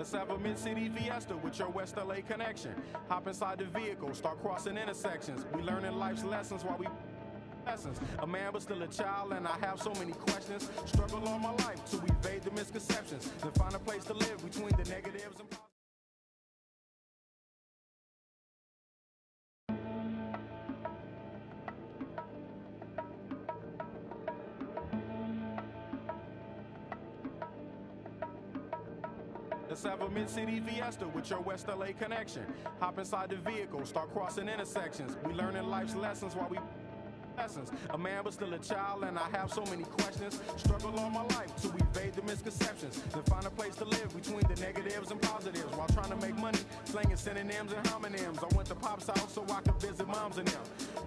Let's have a mid-city fiesta with your West LA connection. Hop inside the vehicle, start crossing intersections. We learning life's lessons while we lessons. A man but still a child, and I have so many questions. Struggle all my life to evade the misconceptions, then find a place to live between the negatives and positives. Let's have a mid-city fiesta with your West LA connection. Hop inside the vehicle, start crossing intersections. We learning life's lessons while we lessons. A man but still a child, and I have so many questions. Struggle all my life to evade the misconceptions, then find a place to live between the negatives and positives while trying to make money, slanging synonyms and homonyms. I went to Pop's house so I could visit moms and them.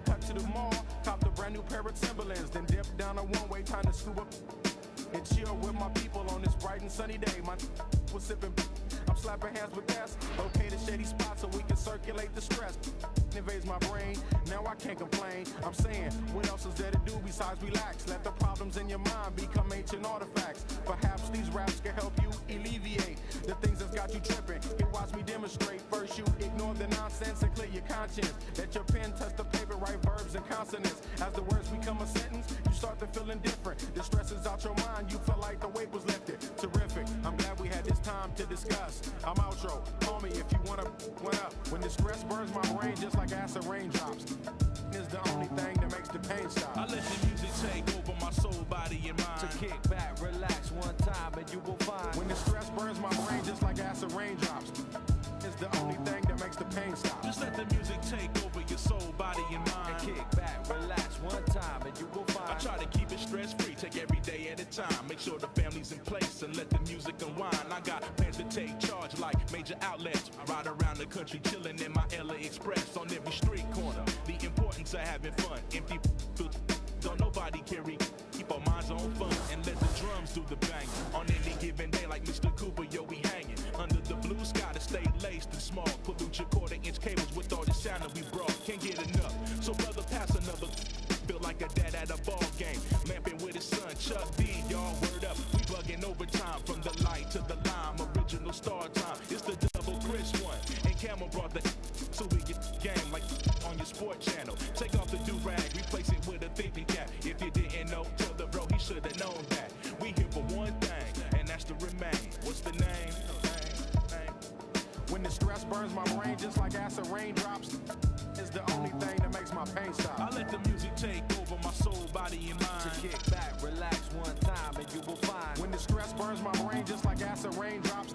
Cut to the mall, copped a brand new pair of Timberlands, then dipped down a one-way, time to scoop up and chill with my people on this bright and sunny day. My was sipping, I'm slapping hands with that's okay to shady spots so we can circulate the stress. Invades my brain, now I can't complain. I'm saying, what else is there to do besides relax? Let the problems in your mind become ancient artifacts. Perhaps these raps can help you alleviate the things that's got you tripping. Here, watch me demonstrate. First, you ignore the nonsense and clear your conscience. Let your pen touch the paper, write verbs and consonants. As the words become a sentence, you start to feel indifferent. The stress is out your mind, you feel like the weight was lifted. Terrific, I'm glad we had this time to discuss. I'm outro, call me if you wanna went up. When the stress burns my brain just like acid raindrops, is the only thing that makes the pain stop. I let the music take over my soul, body, and mind. So kick back, relax one time, and you will find. When the stress burns my brain just like acid raindrops, is the only thing that makes the pain stop. Just let the music take over your soul, body, and mind. And kick back, relax one time, and you will find. I try to keep it stress-free, take every day at a time. Make sure the family's in place and let the music unwind. I got plans to take charge like major outlets. I ride around the country chilling in my LA Express on every street corner. The importance of having fun, empty don't nobody carry. Keep our minds on fun and let the drums do the bang. On any given day like Mr. Cooper, yo, we hanging under the blue sky to stay laced and small. Pollute your quarter-inch cables with all the sound that we brought. Can't get enough, so brother, pass another. Feel like a dad at a ball game, lamping with his son Chuck D. Y'all word up, we bugging overtime from the light to the lime. Original star time, it's the double Chris one. And Camel brought the so we get game like on your sport channel. Take off the do-rag, replace it with a thinking cap. If you didn't know, tell the bro he should have known that. We here for one thing, and that's to remain. What's the name? When the stress burns my brain just like acid raindrops, is the only thing that makes my pain stop. I let the music take over my soul, body, and mind. So kick back, relax one time, and you will find. When the stress burns my brain just like acid raindrops,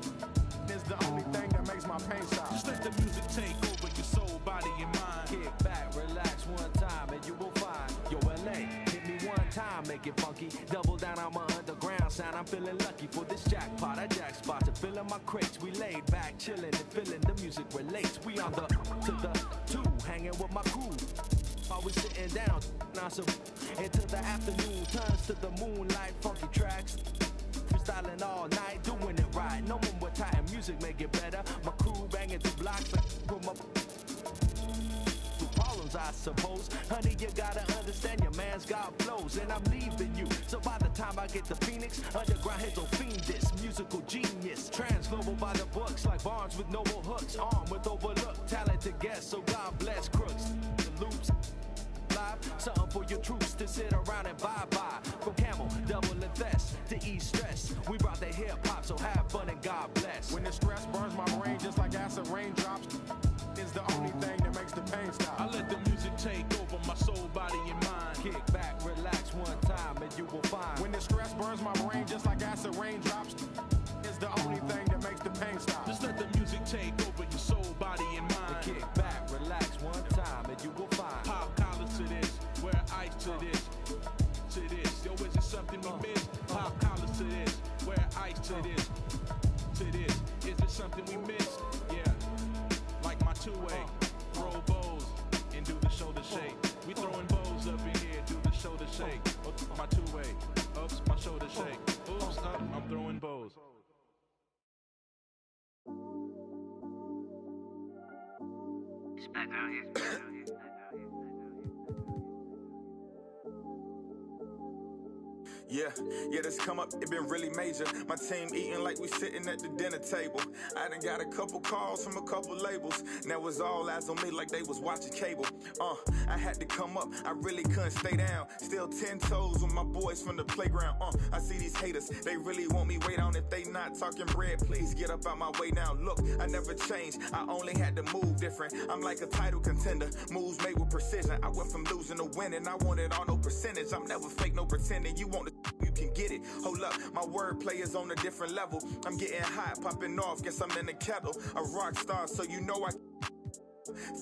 is the only thing that makes my pain stop. Just let the music take over your soul, body, and mind. Kick back, relax one time, and you will find. Yo, LA, hit me one time, make it funky. Double down on my underground sound. I'm feeling lucky for this jackpot. I jack spots and filling my crates. We laid back, chilling and feeling the music relates. We on the to the two, hanging with my crew. Always sitting down, until the afternoon turns to the moonlight. Funky tracks, freestyling all night, doing it right. No one with tight music make it better. My crew banging through blocks, from my problems, I suppose. Honey, you gotta understand your man's got flows, and I'm leaving you. So by the time I get to Phoenix, underground heads will fiend this musical genius. Transglobal by the books, like Barnes with noble hooks, armed with overlooked talented guests. So God bless crooks. The loops. Something for your troops to sit around and vibe by. From Camel, double invest to ease stress. We brought the hip hop, so have fun and God bless. When the stress burns my brain just like acid raindrops, is the only thing that makes the pain stop. I let the music take over my soul, body, and mind. Kick back, relax one time, and you will find. When the stress burns my brain just like acid raindrops, is the only thing that makes the pain stop. Just let the music take over your soul, body, and mind. And kick back, relax one time, and you will find. Pop collars to this, wear ice to this, to this. Yo, is it something we miss? Pop collars to this, wear ice to this, to this. Is it something we miss? Yeah, like my two-way, throw bows and do the shoulder shake. We throwing bows up in here, do the shoulder shake. Oops, my two-way, oops, my shoulder shake. Oops, up, I'm throwing bows. Yeah, this come up, it been really major. My team eating like we sitting at the dinner table. I done got a couple calls from a couple labels. Now it's all eyes on me like they was watching cable. I had to come up, I really couldn't stay down. Still 10 toes with my boys from the playground. I see these haters, they really want me way down. If they not talking bread, please get up out my way now. Look, I never changed, I only had to move different. I'm like a title contender, moves made with precision. I went from losing to winning, I want it on no percentage. I'm never fake, no pretending. You want to, you can get it. Hold up, my wordplay is on a different level. I'm getting hot, popping off, guess I'm in the kettle. A rock star, so you know I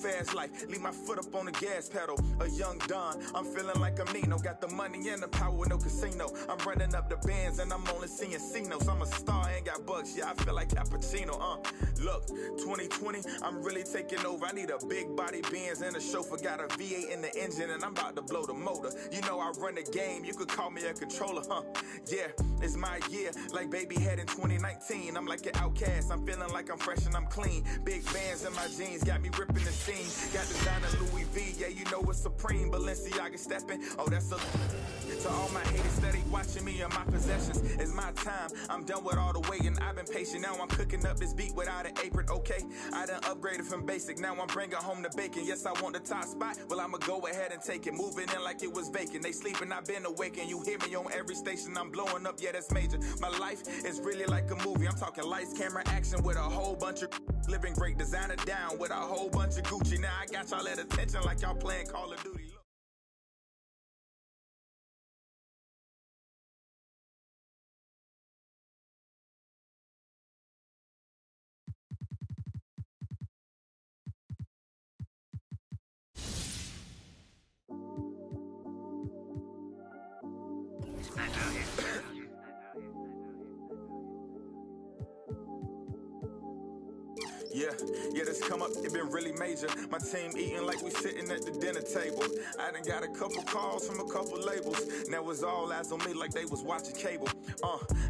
fast life, leave my foot up on the gas pedal. A young Don, I'm feeling like I'm Nino. Got the money and the power, no casino. I'm running up the bands and I'm only seeing C-notes. I'm a star, ain't got bucks, yeah, I feel like Cappuccino. Look, 2020, I'm really taking over. I need a big body Benz and a chauffeur. Got a V8 in the engine and I'm about to blow the motor. You know I run the game, you could call me a controller, Yeah, it's my year, like baby had in 2019. I'm like an outcast, I'm feeling like I'm fresh and I'm clean. Big bands in my jeans, got me ripping the scene. Got designer Louis V, yeah, you know it's supreme. Balenciaga stepping, oh, that's a... To all my haters steady watching me and my possessions, it's my time, I'm done with all the waiting. I've been patient, now I'm cooking up this beat without an apron, okay? I done upgraded from basic, now I'm bringing home the bacon. Yes, I want the top spot, well, I'ma go ahead and take it. Moving in like it was vacant, they sleeping, I've been awakened. You hear me on every station, I'm blowing up, yeah, that's major. My life is really like a movie, I'm talking lights, camera, action with a whole bunch of... Living great, designer down with a whole bunch of Gucci. Now I got y'all at attention like y'all playing Call of Duty. Look. Yeah, this come up, it been really major. My team eating like we sitting at the dinner table. I done got a couple calls from a couple labels. Now it's all eyes on me like they was watching cable.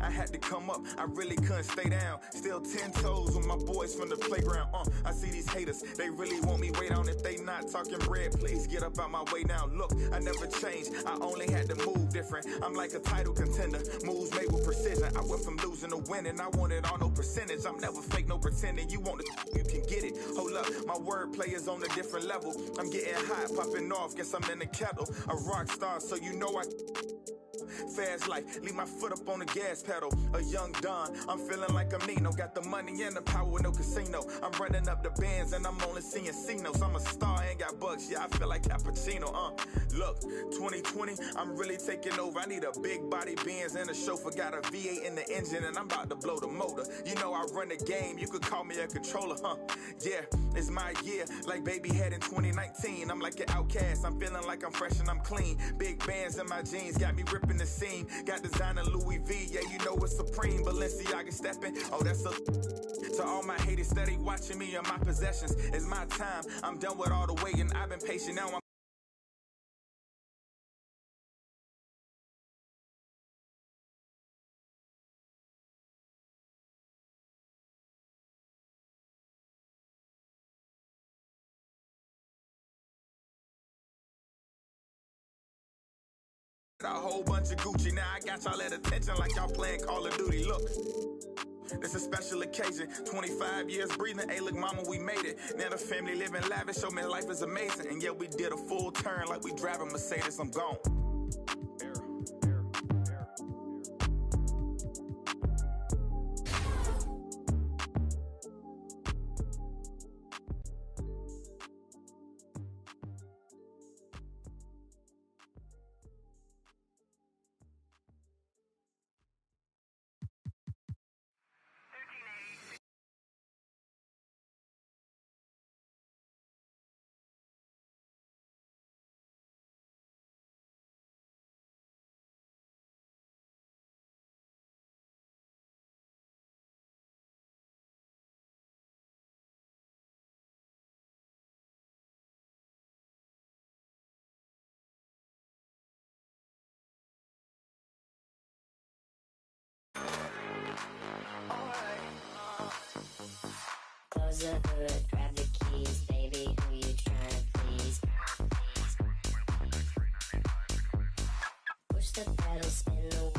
I had to come up, I really couldn't stay down. Still 10 toes with my boys from the playground. I see these haters, they really want me way down. If they not talking bread, please get up out my way now. Look, I never changed, I only had to move different. I'm like a title contender, moves made with precision. I went from losing to winning, I want it on no percentage. I'm never fake, no pretending. You want to, you can get it. Hold up, my wordplay is on a different level. I'm getting hot, popping off, guess I'm in the kettle. A rock star, so you know I... Fast life, leave my foot up on the gas pedal. A young Don, I'm feeling like I'm Nino. Got the money and the power, no casino. I'm running up the bands and I'm only seeing C-notes. I'm a star, ain't got bucks, yeah, I feel like Cappuccino. Look, 2020, I'm really taking over. I need a big body Benz and a chauffeur. Got a V8 in the engine and I'm about to blow the motor. You know I run the game, you could call me a controller, Yeah, it's my year, like baby had in 2019. I'm like an outcast, I'm feeling like I'm fresh and I'm clean. Big bands in my jeans, got me ripping the scene. Got designer Louis V, yeah, you know it's supreme. Balenciaga stepping, oh, that's a... To all my haters steady watching me and my possessions, it's my time, I'm done with all the waiting. I've been patient, now I'm... A whole bunch of Gucci, now I got y'all at attention like y'all playing Call of Duty. Look, it's a special occasion, 25 years breathing, hey look mama, we made it. Now the family living lavish, show me life is amazing. And yeah, we did a full turn like we driving Mercedes, I'm gone. Close the hood, grab the keys, baby, who you tryna please? Push the pedal, spin the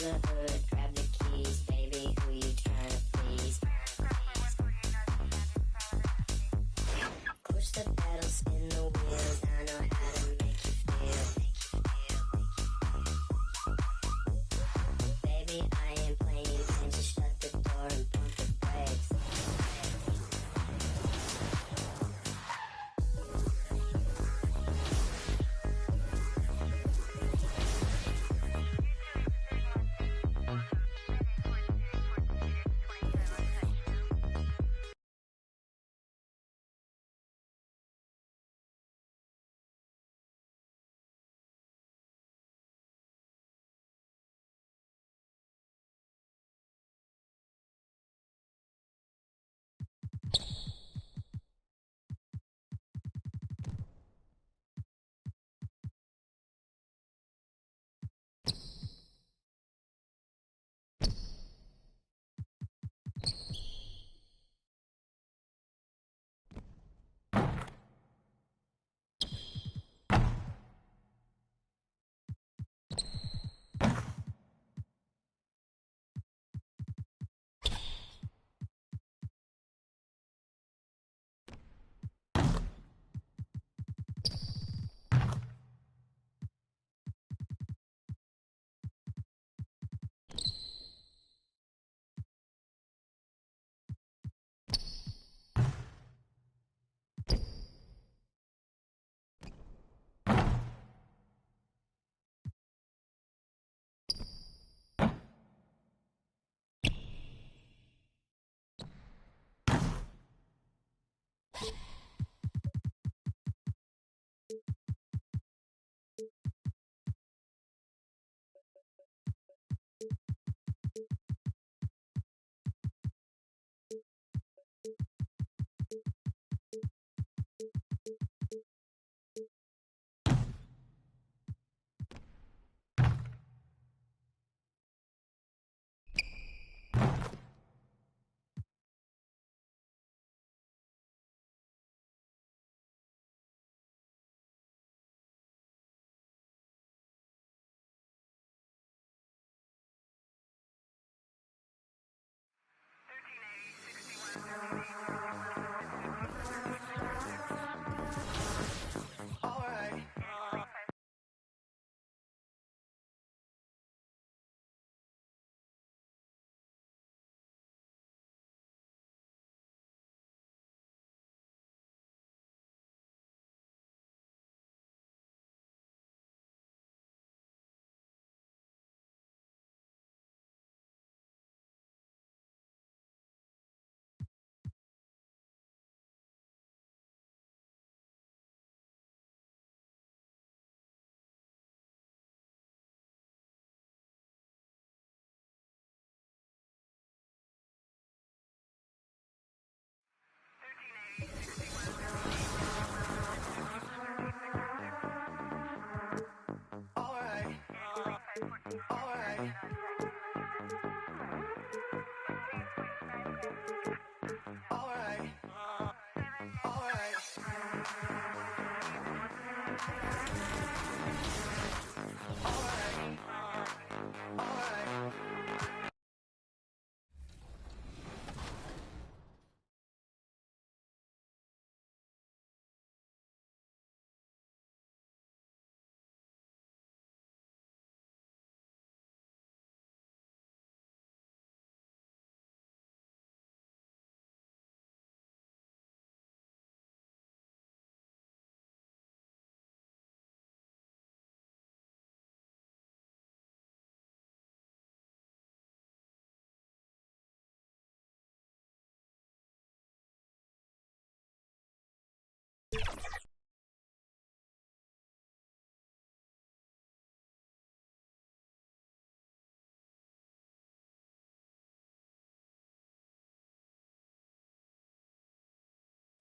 the hood, grab the keys, baby, who you trying to please? Push the pedal, spin the wheels, I know how to make you feel. Baby, I ain't playing games, just shut the door and pump the brakes.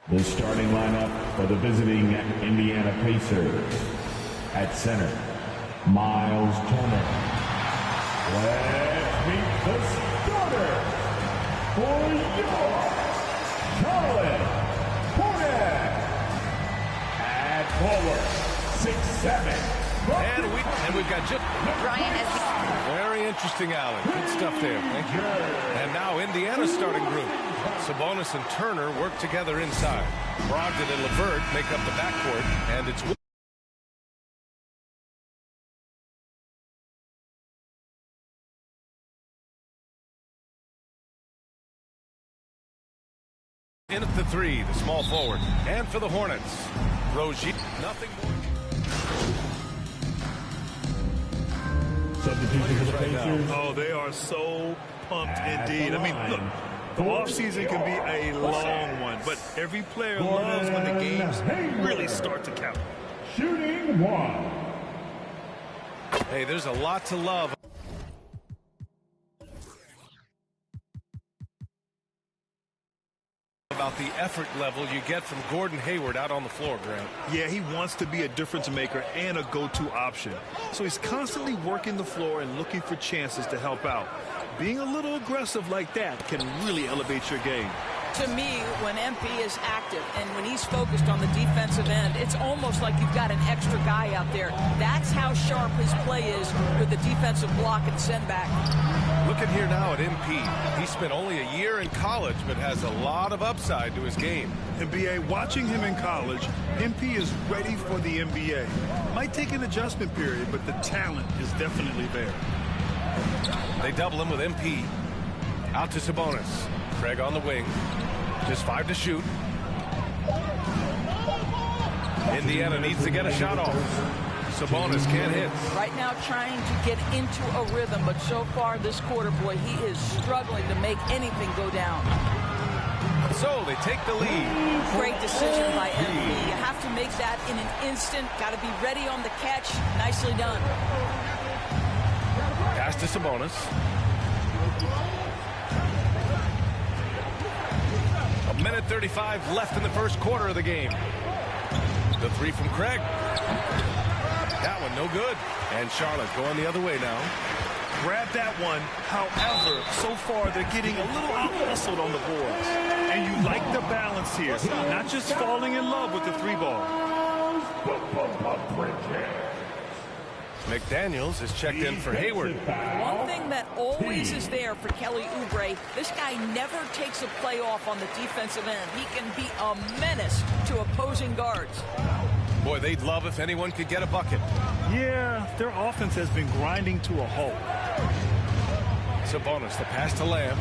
The starting lineup for the visiting Indiana Pacers. At center, Miles Turner. Let's meet the starter for your Charlotte Hornets. At forward, 6'7", And we've got just Ryan as very interesting, Allen. Good stuff there. Thank you. And now Indiana's starting group. Sabonis and Turner work together inside. Brogdon and LeVert make up the backcourt, and it's in at the three, the small forward. And for the Hornets, Rozier, nothing more. Substitution for the Pacers. Oh, they are so pumped indeed. I mean, look, the offseason can be a long one, but every player loves when the games really start to count. Shooting one. Hey, there's a lot to love about the effort level you get from Gordon Hayward out on the floor, Grant. Yeah, he wants to be a difference maker and a go-to option. So he's constantly working the floor and looking for chances to help out. Being a little aggressive like that can really elevate your game. To me, when MP is active and when he's focused on the defensive end, it's almost like you've got an extra guy out there. That's how sharp his play is with the defensive block and send back. Looking here now at MP. He spent only a year in college, but has a lot of upside to his game. NBA, watching him in college, MP is ready for the NBA. Might take an adjustment period, but the talent is definitely there. They double him with MP. Out to Sabonis. Craig on the wing. Just 5 to shoot. Indiana needs to get a shot off. Sabonis can't hit. Right now trying to get into a rhythm, but so far this quarter, boy, he is struggling to make anything go down. So they take the lead. Great decision by MP. You have to make that in an instant. Got to be ready on the catch. Nicely done. Pass to Sabonis. A minute 35 left in the first quarter of the game. The three from Craig. That one no good. And Charlotte going the other way now. Grab that one. However, so far they're getting a little out-hustled on the boards. And you like the balance here. Not just falling in love with the three ball. McDaniels is checked in for Hayward. One thing that always is there for Kelly Oubre, this guy never takes a play off on the defensive end. He can be a menace to opposing guards. Boy, they'd love if anyone could get a bucket. Yeah, their offense has been grinding to a halt. Sabonis, the pass to Lamb.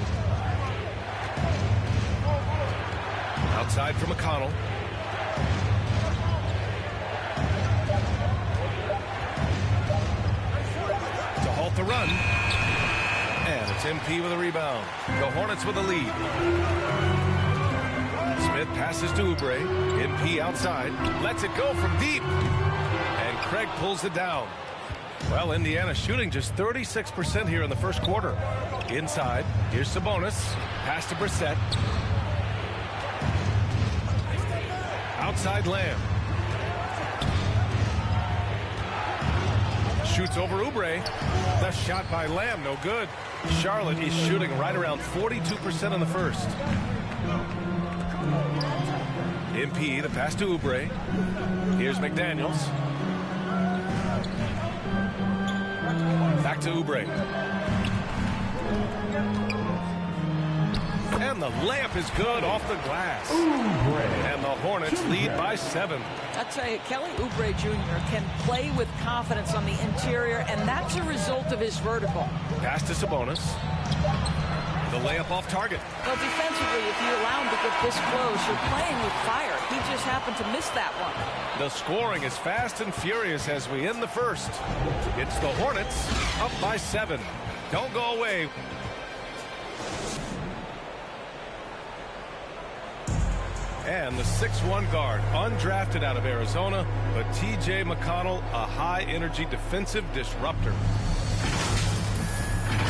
Outside for McConnell. To halt the run. And it's MP with a rebound. The Hornets with a lead. Smith passes to Oubre. MP outside. Lets it go from deep. And Craig pulls it down. Well, Indiana shooting just 36% here in the first quarter. Inside. Here's Sabonis. Pass to Brissett. Outside Lamb. Shoots over Oubre. The shot by Lamb, no good. Charlotte is shooting right around 42% in the first. MP, the pass to Oubre. Here's McDaniels. Back to Oubre. And the layup is good off the glass. And the Hornets lead by 7. I tell you, Kelly Oubre Jr. can play with confidence on the interior, and that's a result of his vertical. Pass to Sabonis. The layup off target. Well, defensively, if you allow him to get this close, you're playing with fire. He just happened to miss that one. The scoring is fast and furious as we end the first. It's the Hornets up by 7. Don't go away. And the 6'1 guard, undrafted out of Arizona, but T.J. McConnell, a high-energy defensive disruptor.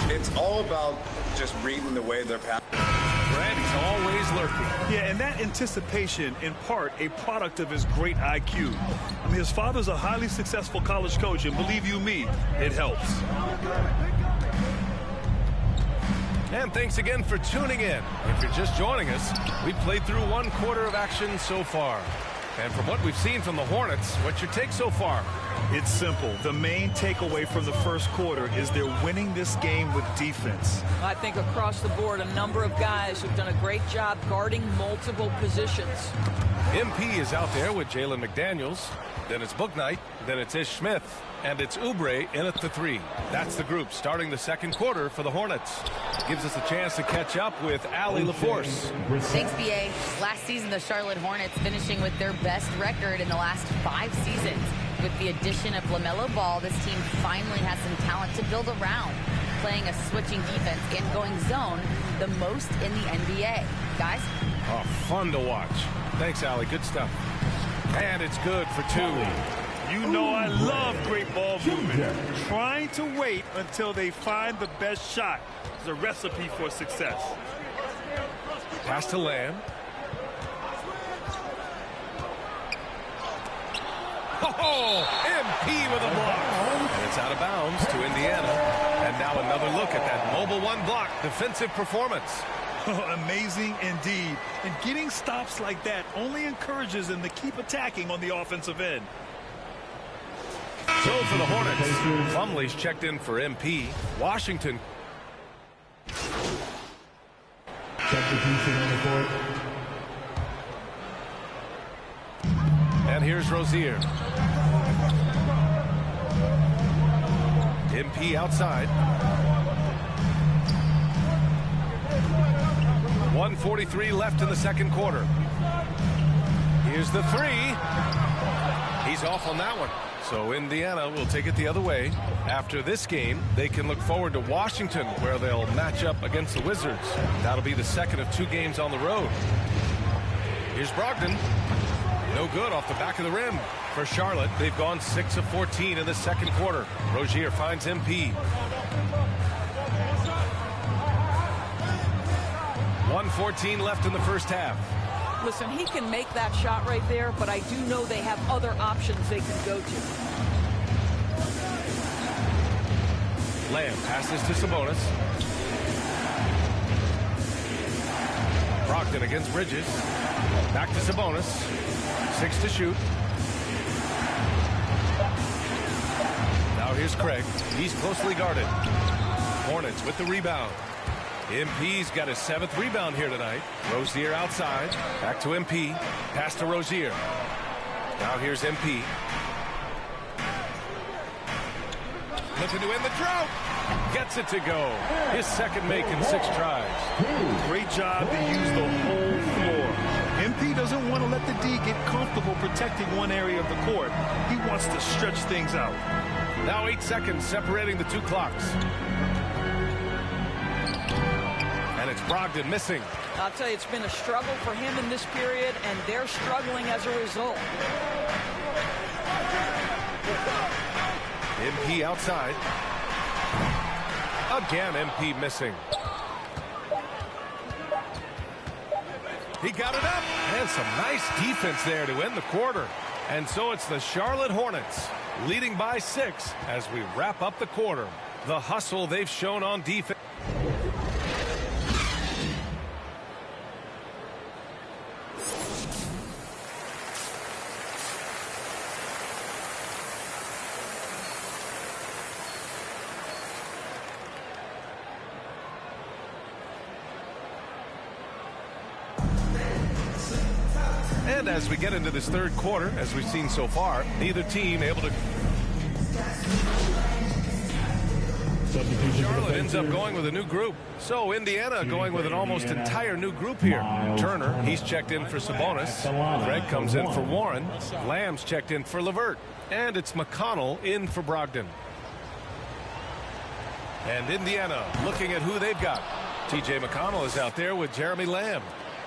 It's all about just reading the way they're passing. Brad, he's always lurking. Yeah, and that anticipation, in part, a product of his great IQ. I mean, his father's a highly successful college coach, and believe you me, it helps. And thanks again for tuning in. If you're just joining us, we've played through one quarter of action so far. And from what we've seen from the Hornets, what's your take so far? It's simple. The main takeaway from the first quarter is they're winning this game with defense. I think across the board, a number of guys who've done a great job guarding multiple positions. MP is out there with Jalen McDaniels. Then it's Bouknight. Then it's Ish Smith. And it's Oubre in at the 3. That's the group starting the second quarter for the Hornets. Gives us a chance to catch up with Allie LaForce. Thanks, BA. Last season, the Charlotte Hornets finishing with their best record in the last 5 seasons. With the addition of LaMelo Ball, this team finally has some talent to build around, playing a switching defense and going zone the most in the NBA. Guys? Oh, fun to watch. Thanks, Allie. Good stuff. And it's good for 2. You know I love great ball movement. Trying to wait until they find the best shot is a recipe for success. Pass to Lamb. Oh, MP with a block. And it's out of bounds to Indiana. And now another look at that mobile 1 block defensive performance. Amazing indeed. And getting stops like that only encourages them to keep attacking on the offensive end. So for the Hornets, Plumlee's checked in for MP. Washington. Substitution on the court. And here's Rozier. MP outside. 1:43 left in the second quarter. Here's the 3. He's off on that one. So Indiana will take it the other way. After this game, they can look forward to Washington, where they'll match up against the Wizards. That'll be the second of 2 games on the road. Here's Brogdon. No good off the back of the rim. For Charlotte, they've gone 6 of 14 in the second quarter. Rozier finds MP. 1:14 left in the first half. Listen, he can make that shot right there, but I do know they have other options they can go to. Lamb passes to Sabonis. Brogdon against Bridges. Back to Sabonis. 6 to shoot. Now here's Craig. He's closely guarded. Hornets with the rebound. MP's got his 7th rebound here tonight. Rozier outside. Back to MP. Pass to Rozier. Now here's MP. Looking to end the drought. Gets it to go. His second make in 6 tries. Great job to use the whole floor. MP doesn't want to let the D get comfortable protecting one area of the court. He wants to stretch things out. Now 8 seconds separating the 2 clocks. And it's Brogdon missing. I'll tell you, it's been a struggle for him in this period, and they're struggling as a result. MP outside. Again, MP missing. He got it up. And some nice defense there to end the quarter. And so it's the Charlotte Hornets leading by 6 as we wrap up the quarter. The hustle they've shown on defense. And as we get into this third quarter, as we've seen so far, neither team able to... Charlotte ends up going with a new group. So Indiana going with an almost entire new group here. Turner, he's checked in for Sabonis. Craig comes in for Warren. Lamb's checked in for LeVert. And it's McConnell in for Brogdon. And Indiana looking at who they've got. TJ McConnell is out there with Jeremy Lamb.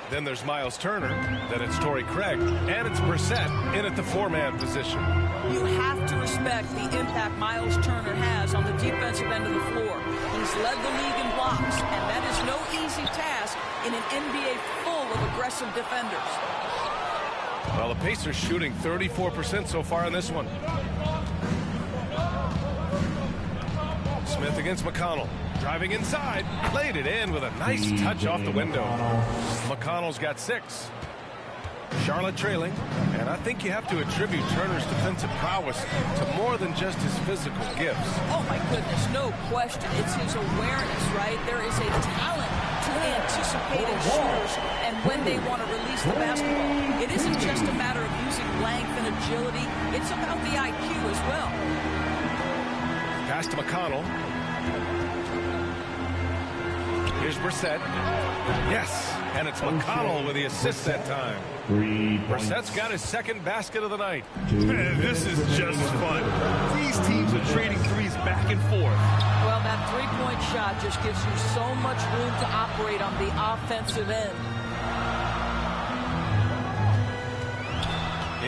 Then there's Miles Turner. Then it's Torrey Craig. And it's Brissett in at the 4-man position. You have to respect the impact Miles Turner has on the defensive end of the floor. He's led the league in blocks, and that is no easy task in an NBA full of aggressive defenders. Well, the Pacers shooting 34% so far in this one. Smith against McConnell. Driving inside, laid it in with a nice touch off the window. McConnell's got 6. Charlotte trailing, and I think you have to attribute Turner's defensive prowess to more than just his physical gifts. Oh, my goodness, no question. It's his awareness, right? There is a talent to anticipating shooters and when they want to release the basketball. It isn't just a matter of using length and agility. It's about the IQ as well. Pass to McConnell. Here's Brissett. Yes, and it's McConnell with the assist that time. Brissett's got his second basket of the night. Man, this is just fun. These teams are trading threes back and forth. Well, that three-point shot just gives you so much room to operate on the offensive end.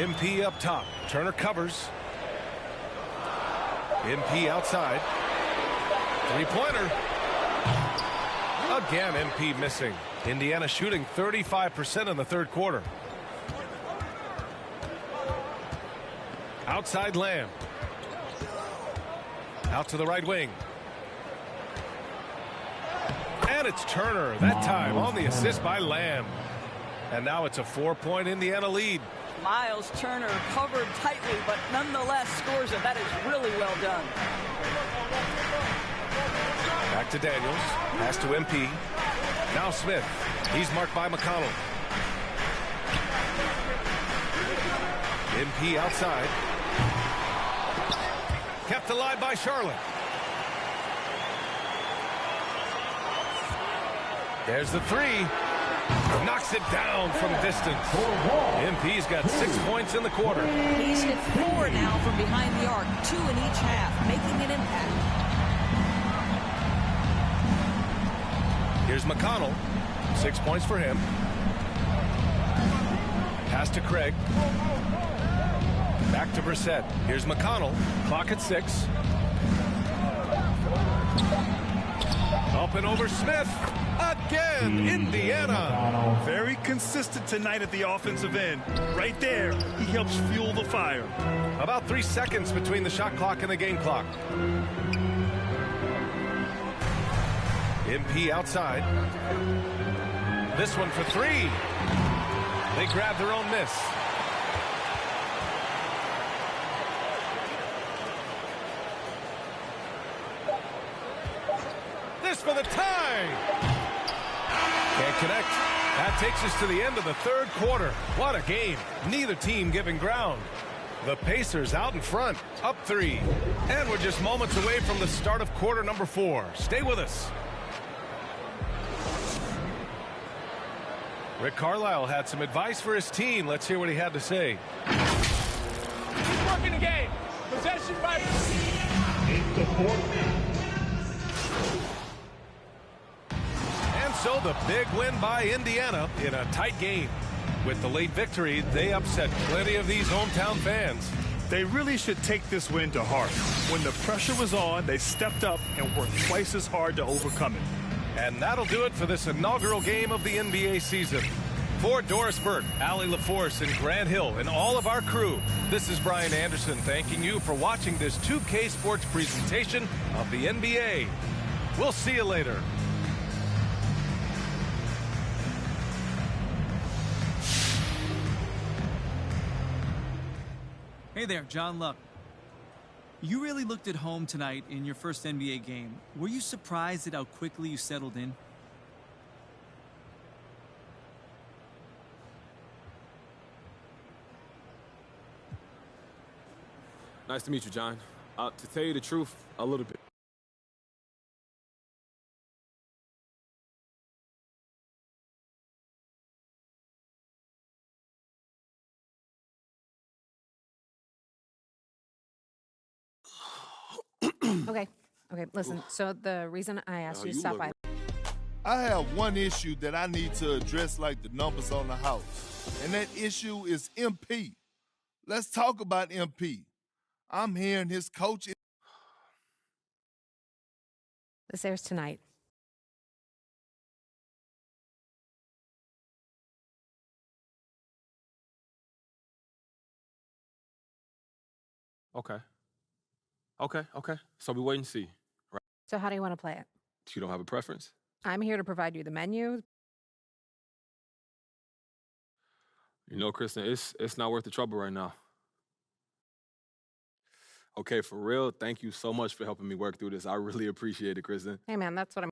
MP up top. Turner covers. MP outside. Three-pointer. Again, MP missing. Indiana shooting 35% in the third quarter. Outside Lamb. Out to the right wing. And it's Turner, that time on the assist by Lamb. And now it's a 4-point Indiana lead. Miles Turner covered tightly, but nonetheless scores it. That is really well done. Back to Daniels. Pass to MP. Now Smith. He's marked by McConnell. MP outside. Kept alive by Charlotte. There's the three. Knocks it down from distance. MP's got 6 points in the quarter. He's hit 4 now from behind the arc, 2 in each half, making an impact. Here's McConnell. 6 points for him. Pass to Craig. Back to Brissett. Here's McConnell. Clock at 6. Up and over Smith. Again, Indiana. Very consistent tonight at the offensive end. Right there, he helps fuel the fire. About 3 seconds between the shot clock and the game clock. MP outside. This one for 3. They grab their own miss. This for the tie. Can't connect. That takes us to the end of the third quarter. What a game. Neither team giving ground. The Pacers out in front, up 3. And we're just moments away from the start of quarter number 4. Stay with us. Rick Carlisle had some advice for his team. Let's hear what he had to say. Keep working the game. Possession by... It's the fourth. And so the big win by Indiana in a tight game. With the late victory, they upset plenty of these hometown fans. They really should take this win to heart. When the pressure was on, they stepped up and worked twice as hard to overcome it. And that'll do it for this inaugural game of the NBA season. For Doris Burke, Allie LaForce, and Grant Hill, and all of our crew, this is Brian Anderson thanking you for watching this 2K Sports presentation of the NBA. We'll see you later. Hey there, John Luck. You really looked at home tonight in your first NBA game. Were you surprised at how quickly you settled in? Nice to meet you, John. To tell you the truth, a little bit. Okay, listen, so the reason I asked you to stop by... I have one issue that I need to address like the numbers on the house, and that issue is MP. Let's talk about MP. I'm hearing his coach... This airs tonight. Okay. So we wait and see, right? So how do you want to play it? You don't have a preference? I'm here to provide you the menu. You know, Kristen, it's not worth the trouble right now. Okay, for real, thank you so much for helping me work through this. I really appreciate it, Kristen. Hey, man, that's what I'm...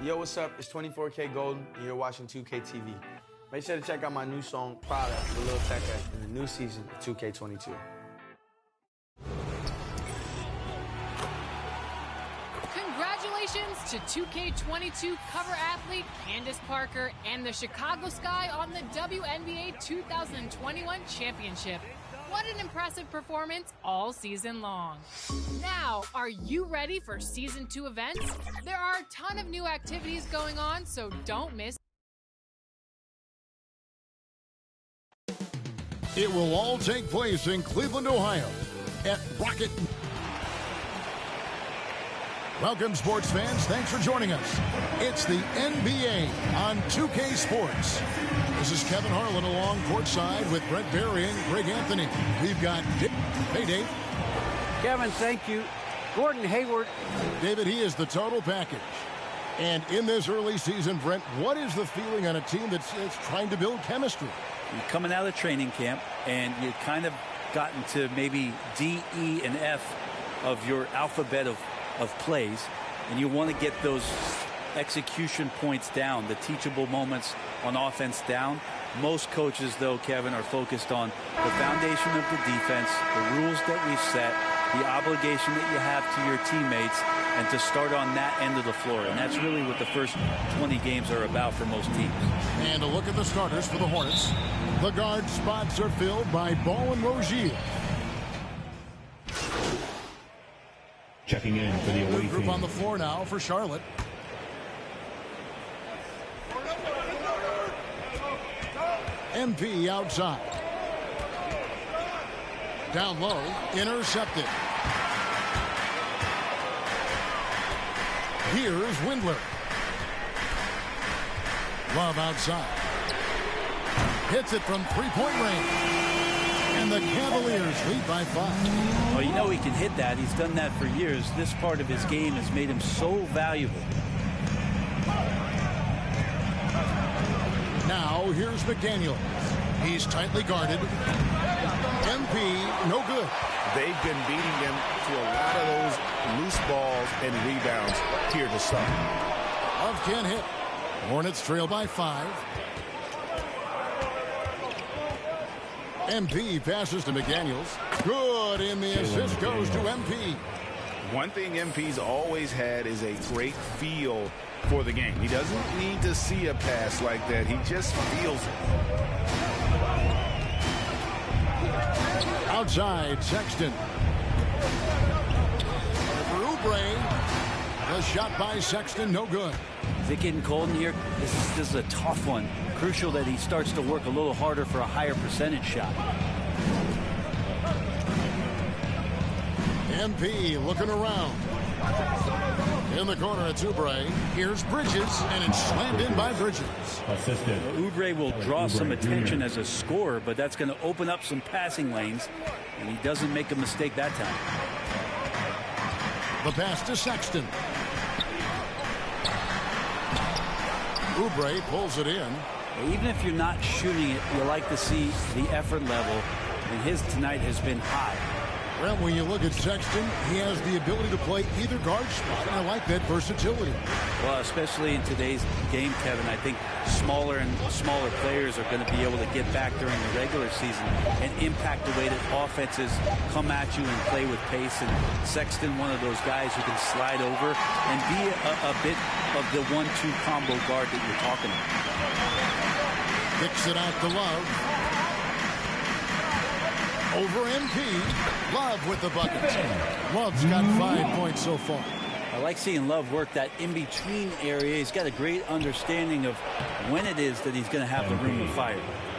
Yo, what's up? It's 24K Golden, and you're watching 2K TV. Make sure to check out my new song, Prada, with Lil Tecca, in the new season of 2K22. Congratulations to 2K22 cover athlete Candace Parker and the Chicago Sky on the WNBA 2021 championship. What an impressive performance all season long. Now, are you ready for Season 2 events? There are a ton of new activities going on, so don't miss. It will all take place in Cleveland, Ohio at Rocket. Welcome, sports fans. Thanks for joining us. It's the NBA on 2K Sports. This is Kevin Harlan along courtside with Brett Berry and Greg Anthony. We've got Hey, Dave. Kevin, thank you. Gordon Hayward. David, he is the total package. And in this early season, Brent, what is the feeling on a team that's trying to build chemistry? You're coming out of training camp, and you've kind of gotten to maybe D, E, and F of your alphabet of plays, and you want to get those execution points down, the teachable moments on offense down. Most coaches, though, Kevin, are focused on the foundation of the defense, the rules that we've set, the obligation that you have to your teammates, and to start on that end of the floor. And that's really what the first 20 games are about for most teams. And a look at the starters for the Hornets. The guard spots are filled by Ball and Rozier. Checking in for the away group team. On the floor now for Charlotte. MP outside. Down low, intercepted. Here's Windler. Love outside. Hits it from three-point range. And the Cavaliers lead by 5. Well, you know he can hit that. He's done that for years. This part of his game has made him so valuable. Now, here's McDaniel. He's tightly guarded. MP, no good. They've been beating them to a lot of those loose balls and rebounds here to start. Love can't hit. Hornets trail by 5. MP passes to McDaniels. Good, and the assist goes to MP. One thing MP's always had is a great feel for the game. He doesn't need to see a pass like that. He just feels it. Outside, Sexton. For Oubre. The shot by Sexton, no good. Is it getting cold in here? This is a tough one. Crucial that he starts to work a little harder for a higher percentage shot. MP looking around. In the corner, it's Oubre. Here's Bridges, and it's slammed in by Bridges. Oubre will draw some attention as a scorer, but that's going to open up some passing lanes, and he doesn't make a mistake that time. The pass to Sexton. Oubre pulls it in. Even if you're not shooting it, you like to see the effort level, and his tonight has been high. Well, when you look at Sexton, he has the ability to play either guard spot, and I like that versatility. Well, especially in today's game, Kevin, I think smaller and smaller players are going to be able to get back during the regular season and impact the way that offenses come at you and play with pace. And Sexton, one of those guys who can slide over and be a bit of the 1-2 combo guard that you're talking about. Kicks it out to Love. Over MP. Love with the bucket. Love's got 5 points so far. I like seeing Love work that in-between area. He's got a great understanding of when it is that he's going to have the room to fire.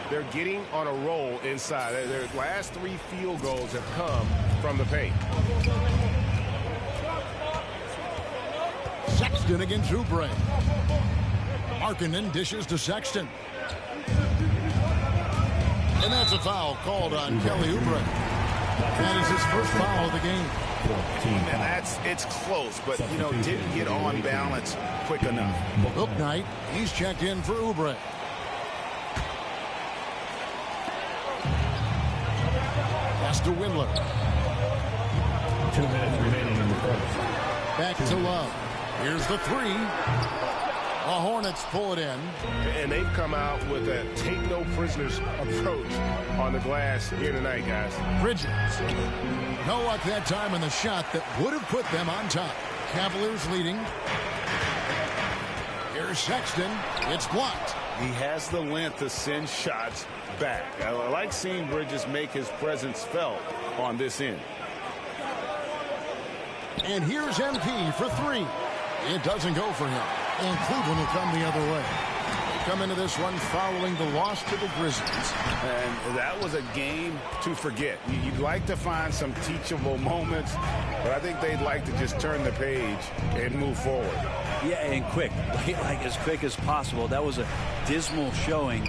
They're getting on a roll inside. Their last 3 field goals have come from the paint. Sexton Sexton against Oubre. Markkanen dishes to Sexton. And that's a foul called on Kelly Oubre. That is his first foul of the game. And it's close, but, you know, didn't get on balance quick enough. Bouknight, he's checked in for Oubre. Pass to Windler. 2 minutes remaining in the first. Back to Love. Here's the three. The Hornets pull it in. And they've come out with a take-no-prisoners approach on the glass here tonight, guys. Bridges. No luck that time on the shot that would have put them on top. Cavaliers leading. Here's Sexton. It's blocked. He has the length to send shots back. I like seeing Bridges make his presence felt on this end. And here's MP for three. It doesn't go for him. And Cleveland will come the other way. They come into this one following the loss to the Grizzlies. And that was a game to forget. You'd like to find some teachable moments, but I think they'd like to just turn the page and move forward. Yeah, and quick. Like as quick as possible. That was a dismal showing,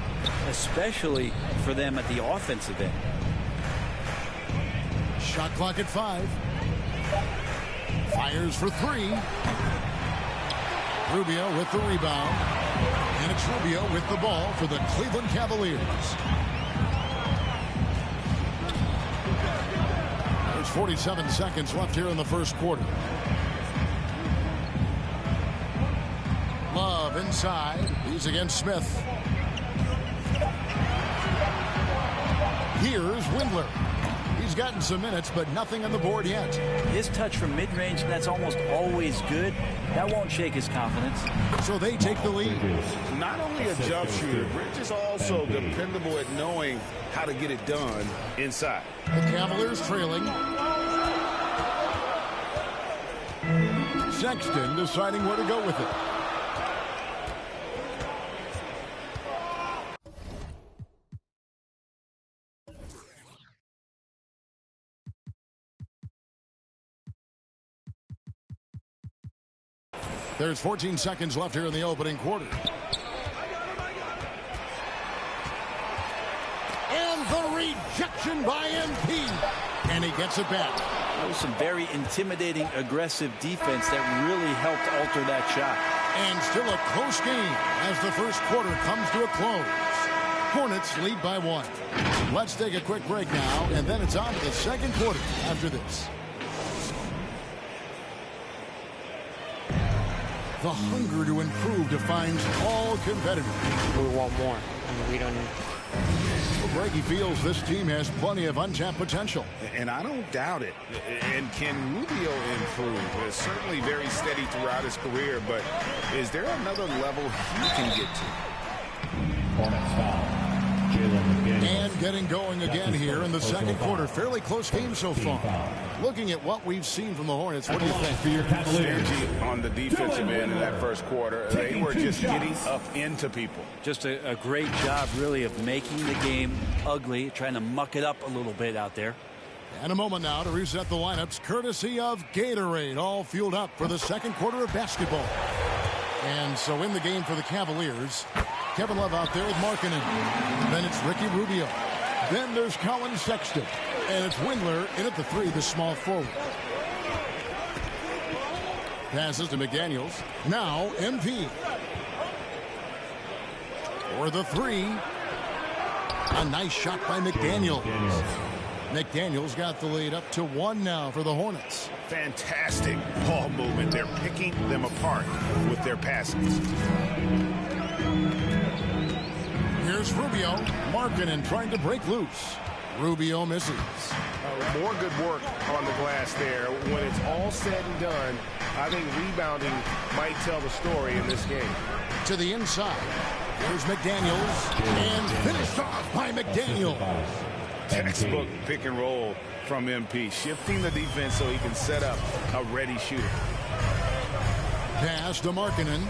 especially for them at the offensive end. Shot clock at 5. Fires for three. Rubio with the rebound. And it's Rubio with the ball for the Cleveland Cavaliers. There's 47 seconds left here in the first quarter. Love inside. He's against Smith. Here's Windler. He's gotten some minutes, but nothing on the board yet. His touch from mid-range, that's almost always good. That won't shake his confidence. So they take the lead. Not only a jump shooter, Bridges is also dependable at knowing how to get it done inside. The Cavaliers trailing. Sexton deciding where to go with it. There's 14 seconds left here in the opening quarter. And the rejection by MP. And he gets it back. That was some very intimidating, aggressive defense that really helped alter that shot. And still a close game as the first quarter comes to a close. Hornets lead by 1. Let's take a quick break now, and then it's on to the second quarter after this. The hunger to improve defines all competitors. We want more. I mean, we don't. Well, Greggy feels this team has plenty of untapped potential. And I don't doubt it. And can Rubio improve? Certainly very steady throughout his career, but is there another level he can get to? Hornets foul. And getting going again here in the second quarter. Fairly close game so far. Looking at what we've seen from the Hornets, what do you think? For your Cavaliers. On the defensive end in that first quarter, they were just getting up into people. Just a great job, really, of making the game ugly, trying to muck it up a little bit out there. And a moment now to reset the lineups, courtesy of Gatorade, all fueled up for the second quarter of basketball. And so in the game for the Cavaliers, Kevin Love out there with Markkanen. Then it's Ricky Rubio. Then there's Colin Sexton. And it's Windler in at the 3, the small forward. Passes to McDaniels. Now MP. For the 3. A nice shot by McDaniels. McDaniels got the lead up to 1 now for the Hornets. Fantastic ball movement. They're picking them apart with their passes. Here's Rubio. Markkanen trying to break loose. Rubio misses. More good work on the glass there. When it's all said and done, I think rebounding might tell the story in this game. To the inside. Here's McDaniels. And finished off by McDaniels. Textbook pick and roll from MP. Shifting the defense so he can set up a ready shooter. Pass to Markkanen.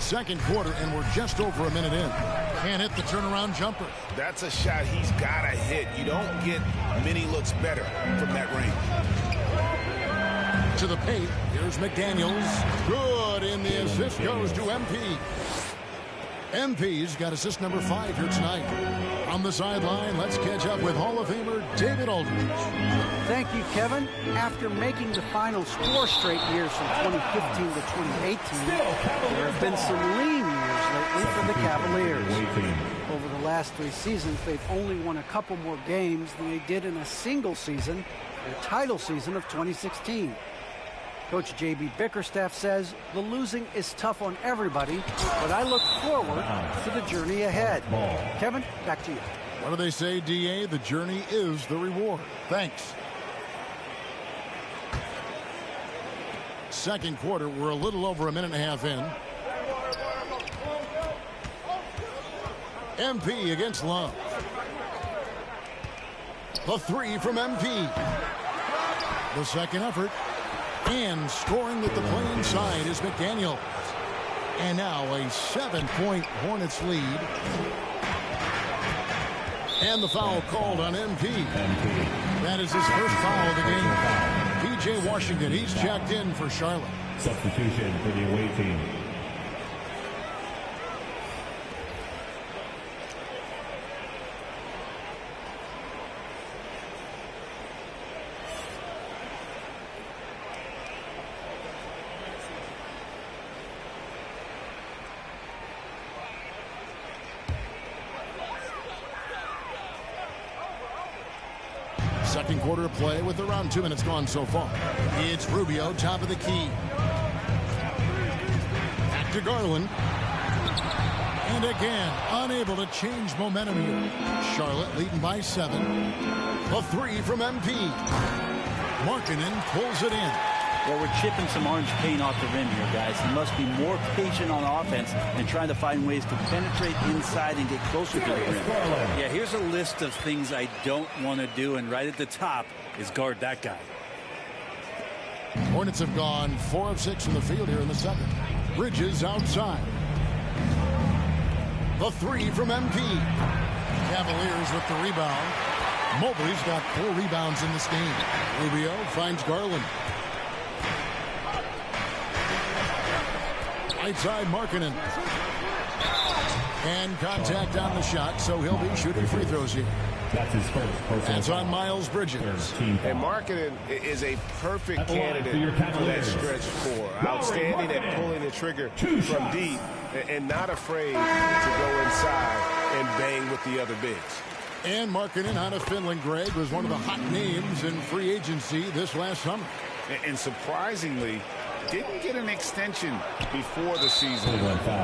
Second quarter, and we're just over a minute in. Can't hit the turnaround jumper. That's a shot he's got to hit. You don't get many looks better from that range. to the paint. Here's McDaniels. Good, and the assist goes to MP. MP's got assist number 5 here tonight. On the sideline, let's catch up with Hall of Famer David Aldridge. Thank you, Kevin. After making the finals 4 straight years from 2015 to 2018, there have been some lean years lately for the Cavaliers. Over the last 3 seasons, they've only won a couple more games than they did in a single season, their title season of 2016. Coach J.B. Bickerstaff says the losing is tough on everybody, but I look forward to the journey ahead. Kevin, back to you. What do they say, D.A.? The journey is the reward. Thanks. Second quarter, we're a little over a minute and a half in. MP against Love. The 3 from MP. The second effort. And scoring with the play inside is McDaniel. And now a 7-point Hornets lead. And the foul called on MP. That is his first foul of the game. P.J. Washington, he's checked in for Charlotte. Substitution for the away team. Second quarter play with around 2 minutes gone so far. It's Rubio, top of the key. Back to Garland. And again, unable to change momentum here. Charlotte leading by 7. A 3 from MP. Markkanen pulls it in. Well, we're chipping some orange paint off the rim here, guys. He must be more patient on offense and trying to find ways to penetrate inside and get closer to the rim. Yeah, here's a list of things I don't want to do, and right at the top is guard that guy. Hornets have gone 4 of 6 from the field here in the second. Bridges outside. The 3 from MP. Cavaliers with the rebound. Mobley's got 4 rebounds in this game. Rubio finds Garland. Right side, Markkanen. And contact on the shot, so he'll be shooting free throws here. That's his first. That's on Miles Bridges. And Markkanen is a perfect candidate for that stretch 4. Outstanding at pulling the trigger from deep and not afraid to go inside and bang with the other bigs. And Markkanen out of Finland, Greg, was one of the hot names in free agency this last summer. And surprisingly, didn't get an extension before the season.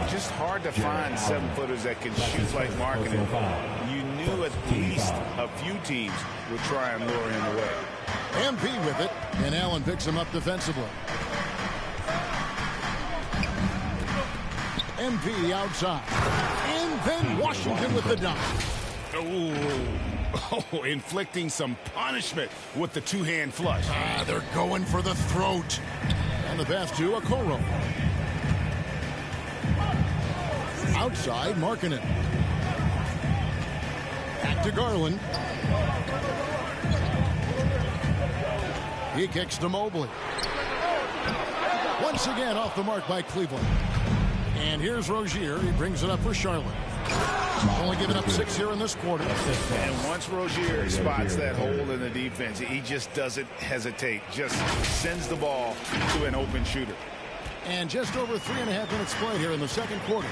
Just hard to find 7-footers that can shoot like Markkanen. You knew at least a few teams would try and lure him away. MP with it, and Allen picks him up defensively. MP outside. And then Washington with the dunk. Oh, inflicting some punishment with the 2-hand flush. They're going for the throat. And the pass to Okoro. Outside, Markkanen. Back to Garland. He kicks to Mobley. Once again off the mark by Cleveland. And here's Rozier. He brings it up for Charlotte. Only giving up 6 here in this quarter. And once Rozier spots that hole in the defense, he just doesn't hesitate. Just sends the ball to an open shooter. And just over 3.5 minutes played here in the second quarter.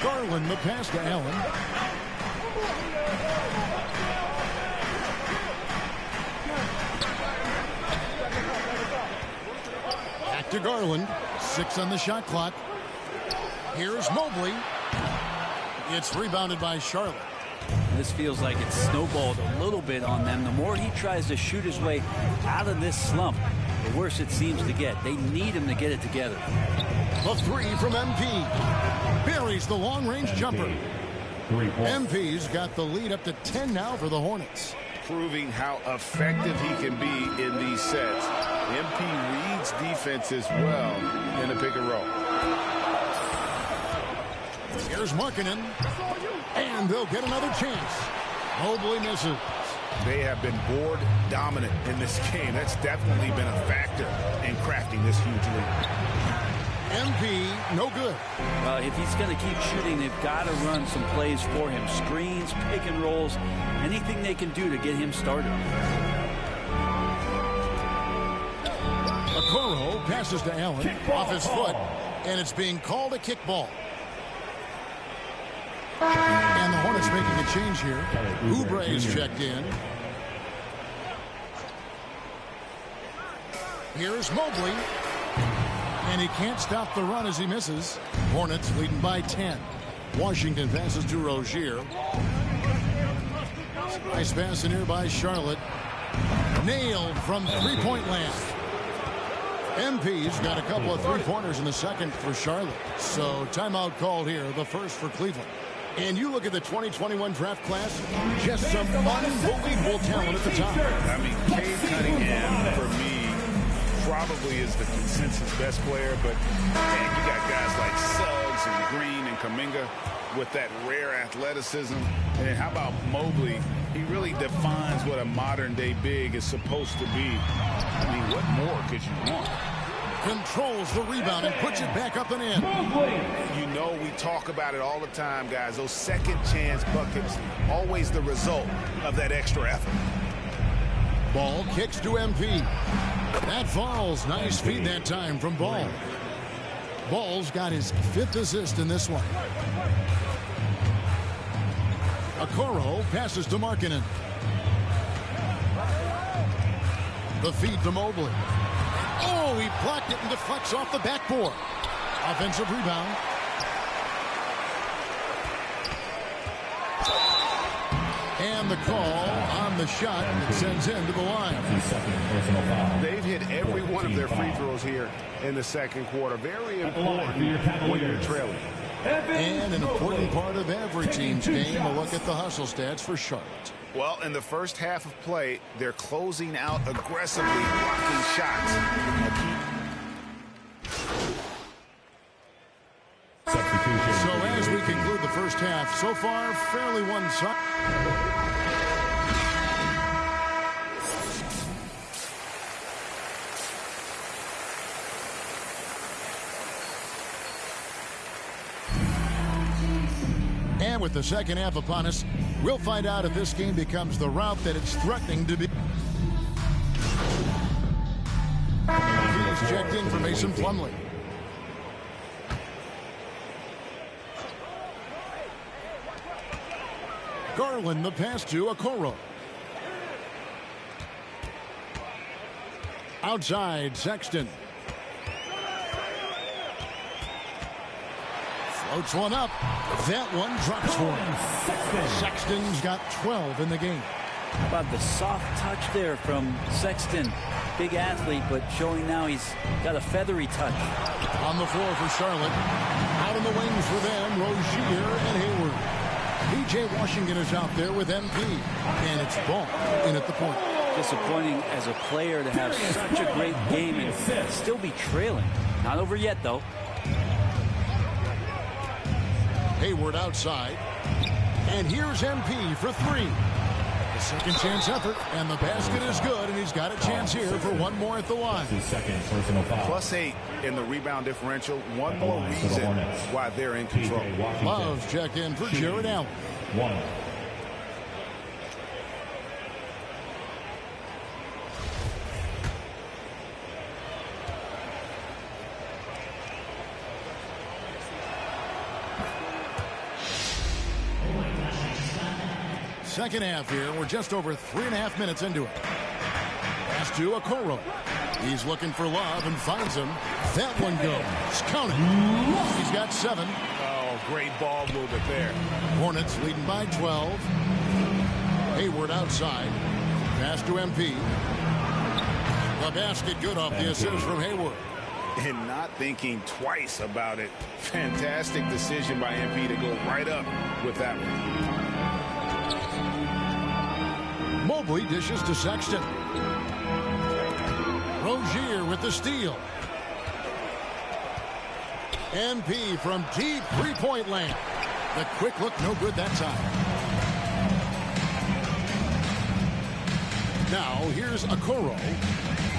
Garland, the pass to Allen. Back to Garland. 6 on the shot clock. Here's Mobley. It's rebounded by Charlotte. This feels like it's snowballed a little bit on them. The more he tries to shoot his way out of this slump, the worse it seems to get. They need him to get it together. The 3 from MP. Buries the long-range jumper. MP's got the lead up to 10 now for the Hornets. Proving how effective he can be in these sets. MP reads defenses well in the pick and roll. Here's Markkanen. And they'll get another chance. Mobley misses. They have been board dominant in this game. That's definitely been a factor in crafting this huge lead. MP, no good. Well, if he's going to keep shooting, they've got to run some plays for him. Screens, pick and rolls, anything they can do to get him started. Okoro passes to Allen off his foot, and it's being called a kickball. And the Hornets making a change here. Oubre is checked in. Here's Mobley. And he can't stop the run as he misses. Hornets leading by 10. Washington passes to Rozier. Nice pass in here by Charlotte. Nailed from three-point land. MP's got a couple of three-pointers in the second for Charlotte. So timeout called here, the first for Cleveland. And you look at the 2021 draft class, just some unbelievable talent at the top. I mean, Cade Cunningham, for me, probably is the consensus best player, but man, you got guys like Suggs and Green and Kuminga with that rare athleticism. And how about Mobley? He really defines what a modern-day big is supposed to be. I mean, what more could you want? Controls the rebound and puts it back up and in. You know, we talk about it all the time, guys. Those second-chance buckets, always the result of that extra effort. Ball kicks to MP. That falls. Nice feed that time from Ball. Ball's got his 5th assist in this one. Okoro passes to Markkanen. The feed to Mobley. Oh, he blocked it and deflects off the backboard. Offensive rebound. And the call on the shot that sends him to the line. They've hit every one of their free throws here in the second quarter. Very important when you're trailing. And an important part of every team's game, a look at the hustle stats for Charlotte. Well, in the first half of play, they're closing out aggressively, blocking shots. So as we conclude the first half, so far, fairly one-sided. And with the second half upon us, we'll find out if this game becomes the route that it's threatening to be. He's checked in for Mason Plumlee. Garland the pass to Okoro. Outside, Sexton. Floats one up. That one drops for him. Sexton's got 12 in the game. How about the soft touch there from Sexton? Big athlete, but showing now he's got a feathery touch. On the floor for Charlotte. Out in the wings for them, Rozier and Hayward. P.J. Washington is out there with MP. And it's Ball in at the point. Disappointing as a player to have such a great game and still be trailing. Not over yet, though. Hayward outside. And here's MP for three. The second chance effort, and the basket is good, and he's got a chance here for one more at the line. +8 in the rebound differential. One more reason why they're in control. Love check in for Jared Allen. Second half here. We're just over 3.5 minutes into it. Pass to Okoro. He's looking for Love and finds him. That one goes. Count it. He's got 7. Oh, great ball movement there. Hornets leading by 12. Hayward outside. Pass to MP. The basket good off the assist from Hayward. And not thinking twice about it. Fantastic decision by MP to go right up with that one. Mobley dishes to Sexton. Rozier with the steal. MP from deep three-point land. The quick look, no good that time. Now, here's Okoro.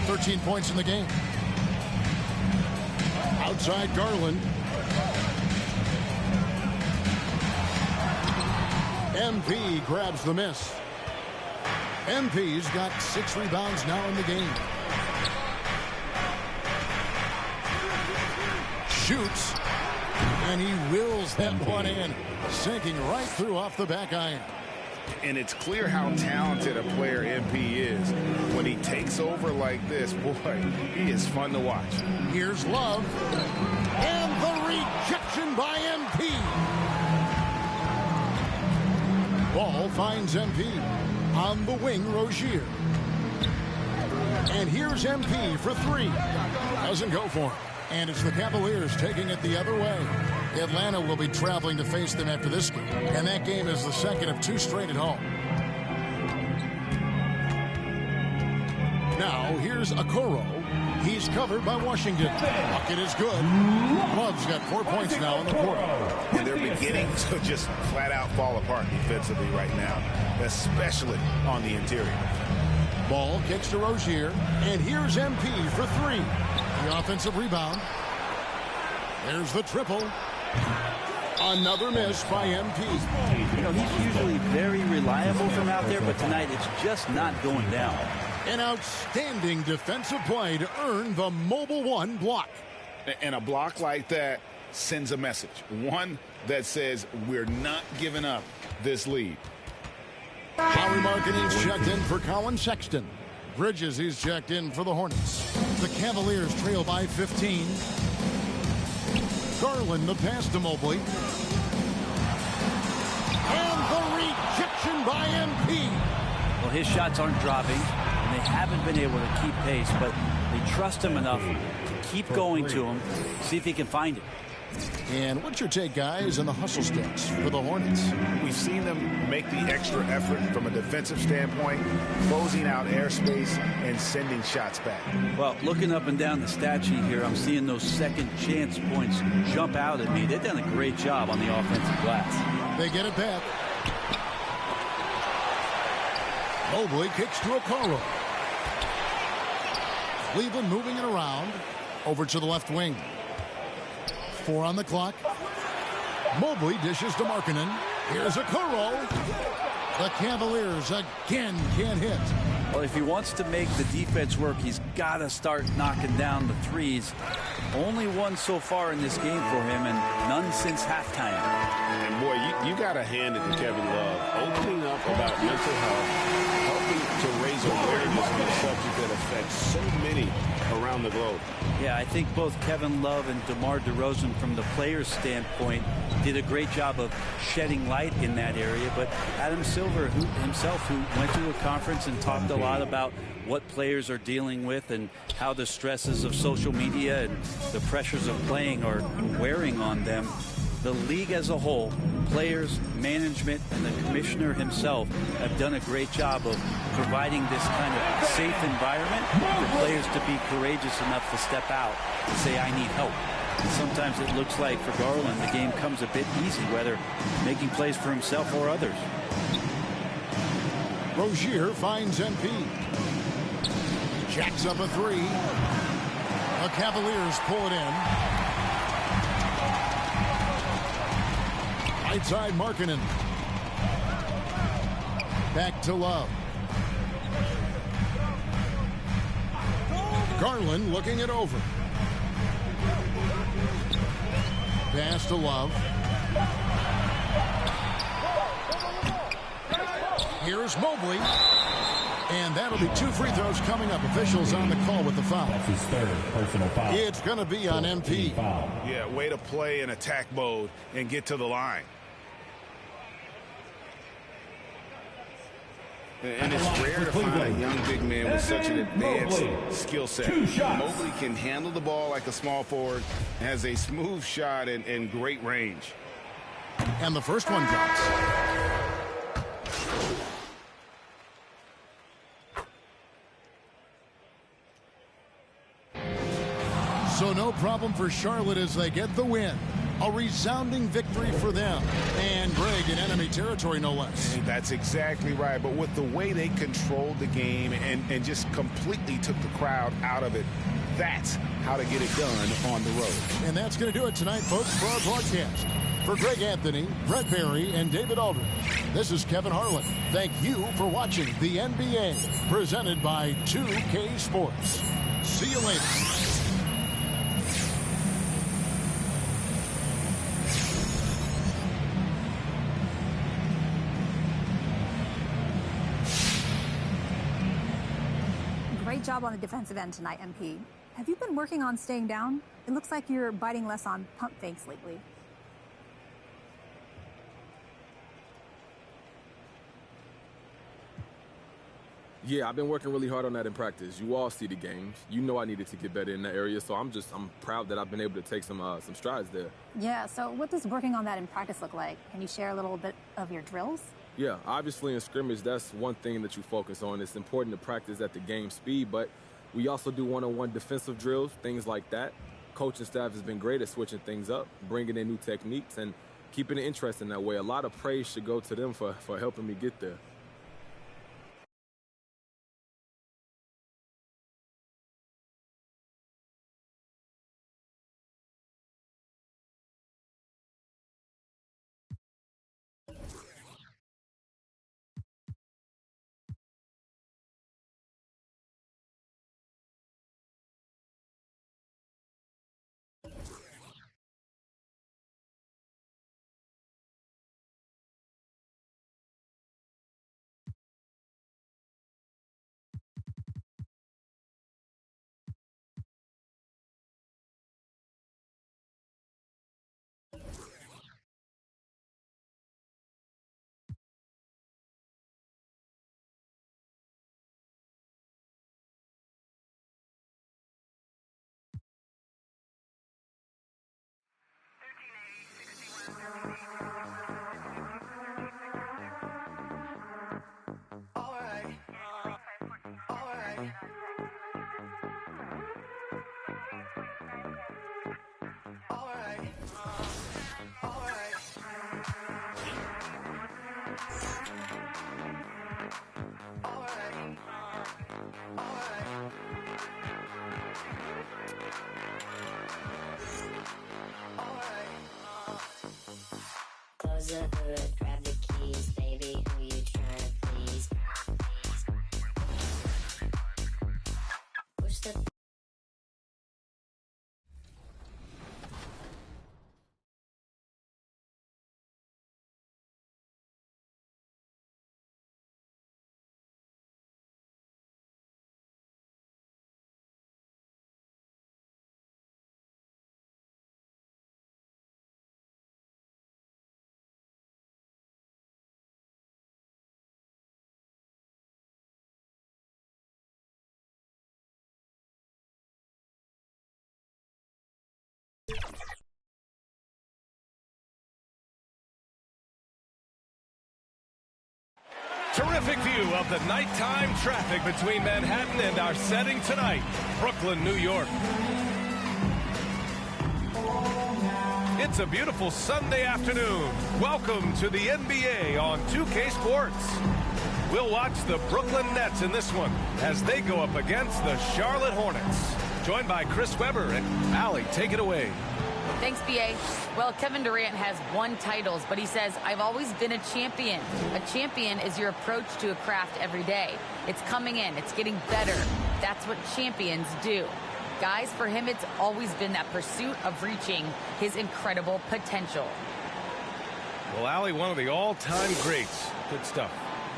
13 points in the game. Outside Garland. MP grabs the miss. MP's got 6 rebounds now in the game. Shoots. And he wills that one in. Sinking right through off the back iron. And it's clear how talented a player MP is. When he takes over like this, boy, he is fun to watch. Here's Love. And the rejection by MP. Ball finds MP. On the wing, Rozier. And here's MP for 3. Doesn't go for it. And it's the Cavaliers taking it the other way. Atlanta will be traveling to face them after this game. And that game is the second of 2 straight at home. Now, here's Okoro. He's covered by Washington. Bucket is good. Love's got 4 points now in the quarter. And they're beginning to just flat out fall apart defensively right now, especially on the interior. Ball kicks to Rozier. And here's MP for 3. The offensive rebound. There's the triple. Another miss by MP. You know, he's usually very reliable from out there, but tonight it's just not going down. An outstanding defensive play to earn the Mobile One block. And a block like that sends a message. One that says we're not giving up this lead. Lauri Markkanen's checked in for Colin Sexton. Bridges is checked in for the Hornets. The Cavaliers trail by 15. Garland the pass to Mobley. And the rejection by MP. Well, his shots aren't dropping, and they haven't been able to keep pace, but they trust him enough to keep going to him, see if he can find it. And what's your take, guys, on the hustle stats for the Hornets? We've seen them make the extra effort from a defensive standpoint, closing out airspace and sending shots back. Well, looking up and down the stat sheet here, I'm seeing those second chance points jump out at me. They've done a great job on the offensive glass. They get it back. Mobley kicks to Okoro. Cleveland moving it around. Over to the left wing. 4 on the clock. Mobley dishes to Markkanen. Here's Okoro. The Cavaliers again can't hit. Well, if he wants to make the defense work, he's got to start knocking down the threes. Only one so far in this game for him, and none since halftime. And boy, you got to hand it to Kevin Love. Opening up about mental health, helping to raise awareness on a subject that affects so many around the globe. Yeah, I think both Kevin Love and DeMar DeRozan, from the player's standpoint, did a great job of shedding light in that area. But Adam Silver himself, who went to a conference and talked a lot about what players are dealing with and how the stresses of social media and the pressures of playing are wearing on them. The league as a whole, players, management, and the commissioner himself have done a great job of providing this kind of safe environment for players to be courageous enough to step out and say, I need help. And sometimes it looks like for Garland, the game comes a bit easy, whether making plays for himself or others. Rozier finds MP. Jacks up a 3. The Cavaliers pull it in. Right side, Markkanen. Back to Love. Garland looking it over. Pass to Love. Here's Mobley. And that'll be 2 free throws coming up. Officials on the call with the foul. That's his 3rd personal foul. It's going to be on MP. Yeah, way to play in attack mode and get to the line. And it's rare to find a young big man with such an advanced skill set. Mobley can handle the ball like a small forward, has a smooth shot and great range. And the first one drops. So no problem for Charlotte as they get the win. A resounding victory for them. And Greg in enemy territory, no less. That's exactly right. But with the way they controlled the game and just completely took the crowd out of it, that's how to get it done on the road. And that's going to do it tonight, folks, for our broadcast. For Greg Anthony, Brett Barry, and David Aldridge, this is Kevin Harlan. Thank you for watching the NBA, presented by 2K Sports. See you later. Great job on the defensive end tonight, MP. Have you been working on staying down? It looks like you're biting less on pump fakes lately. Yeah, I've been working really hard on that in practice. You all see the games. You know I needed to get better in that area, so I'm proud that I've been able to take some strides there. Yeah, so what does working on that in practice look like? Can you share a little bit of your drills? Yeah, obviously in scrimmage, that's one thing that you focus on. It's important to practice at the game speed, but we also do one-on-one defensive drills, things like that. Coaching staff has been great at switching things up, bringing in new techniques, and keeping it interesting that way. A lot of praise should go to them for helping me get there. Close the hood, grab the keys, baby, who you trying to please? Push the Terrific view of the nighttime traffic between Manhattan and our setting tonight, Brooklyn, New York. It's a beautiful Sunday afternoon. Welcome to the NBA on 2K Sports. We'll watch the Brooklyn Nets in this one as they go up against the Charlotte Hornets. Joined by Chris Webber and Allie, take it away. Thanks, B.A. Well, Kevin Durant has won titles, but he says, I've always been a champion. A champion is your approach to a craft every day. It's coming in. It's getting better. That's what champions do. Guys, for him, it's always been that pursuit of reaching his incredible potential. Well, Allie, one of the all-time greats. Good stuff.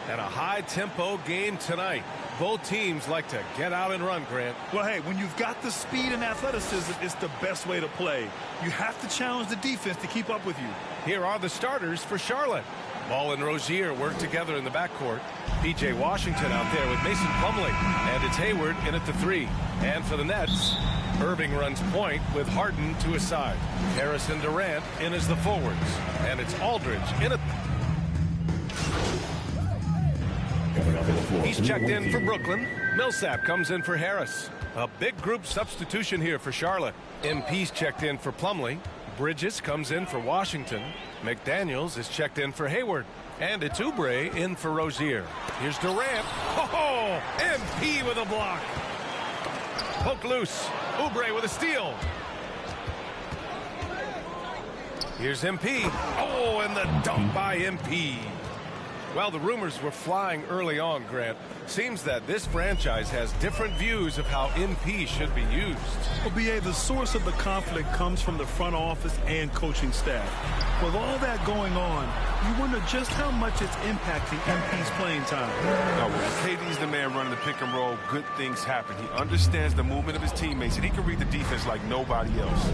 And a high-tempo game tonight. Both teams like to get out and run, Grant. Well, hey, when you've got the speed and athleticism, it's the best way to play. You have to challenge the defense to keep up with you. Here are the starters for Charlotte. Ball and Rozier work together in the backcourt. P.J. Washington out there with Mason Plumlee. And it's Hayward in at the three. And for the Nets, Irving runs point with Harden to his side. Harrison Durant in as the forwards. And it's Aldridge in at... He's checked in for Brooklyn. Millsap comes in for Harris. A big group substitution here for Charlotte. MP's checked in for Plumlee. Bridges comes in for Washington. McDaniels is checked in for Hayward. And it's Oubre in for Rozier. Here's Durant. Oh, MP with a block. Poke loose. Oubre with a steal. Here's MP. Oh, and the dunk by MP. Well, the rumors were flying early on, Grant. Seems that this franchise has different views of how MP should be used. Well, B.A., the source of the conflict comes from the front office and coaching staff. With all that going on, you wonder just how much it's impacting MP's playing time. No, when KD's the man running the pick and roll, good things happen. He understands the movement of his teammates, and he can read the defense like nobody else.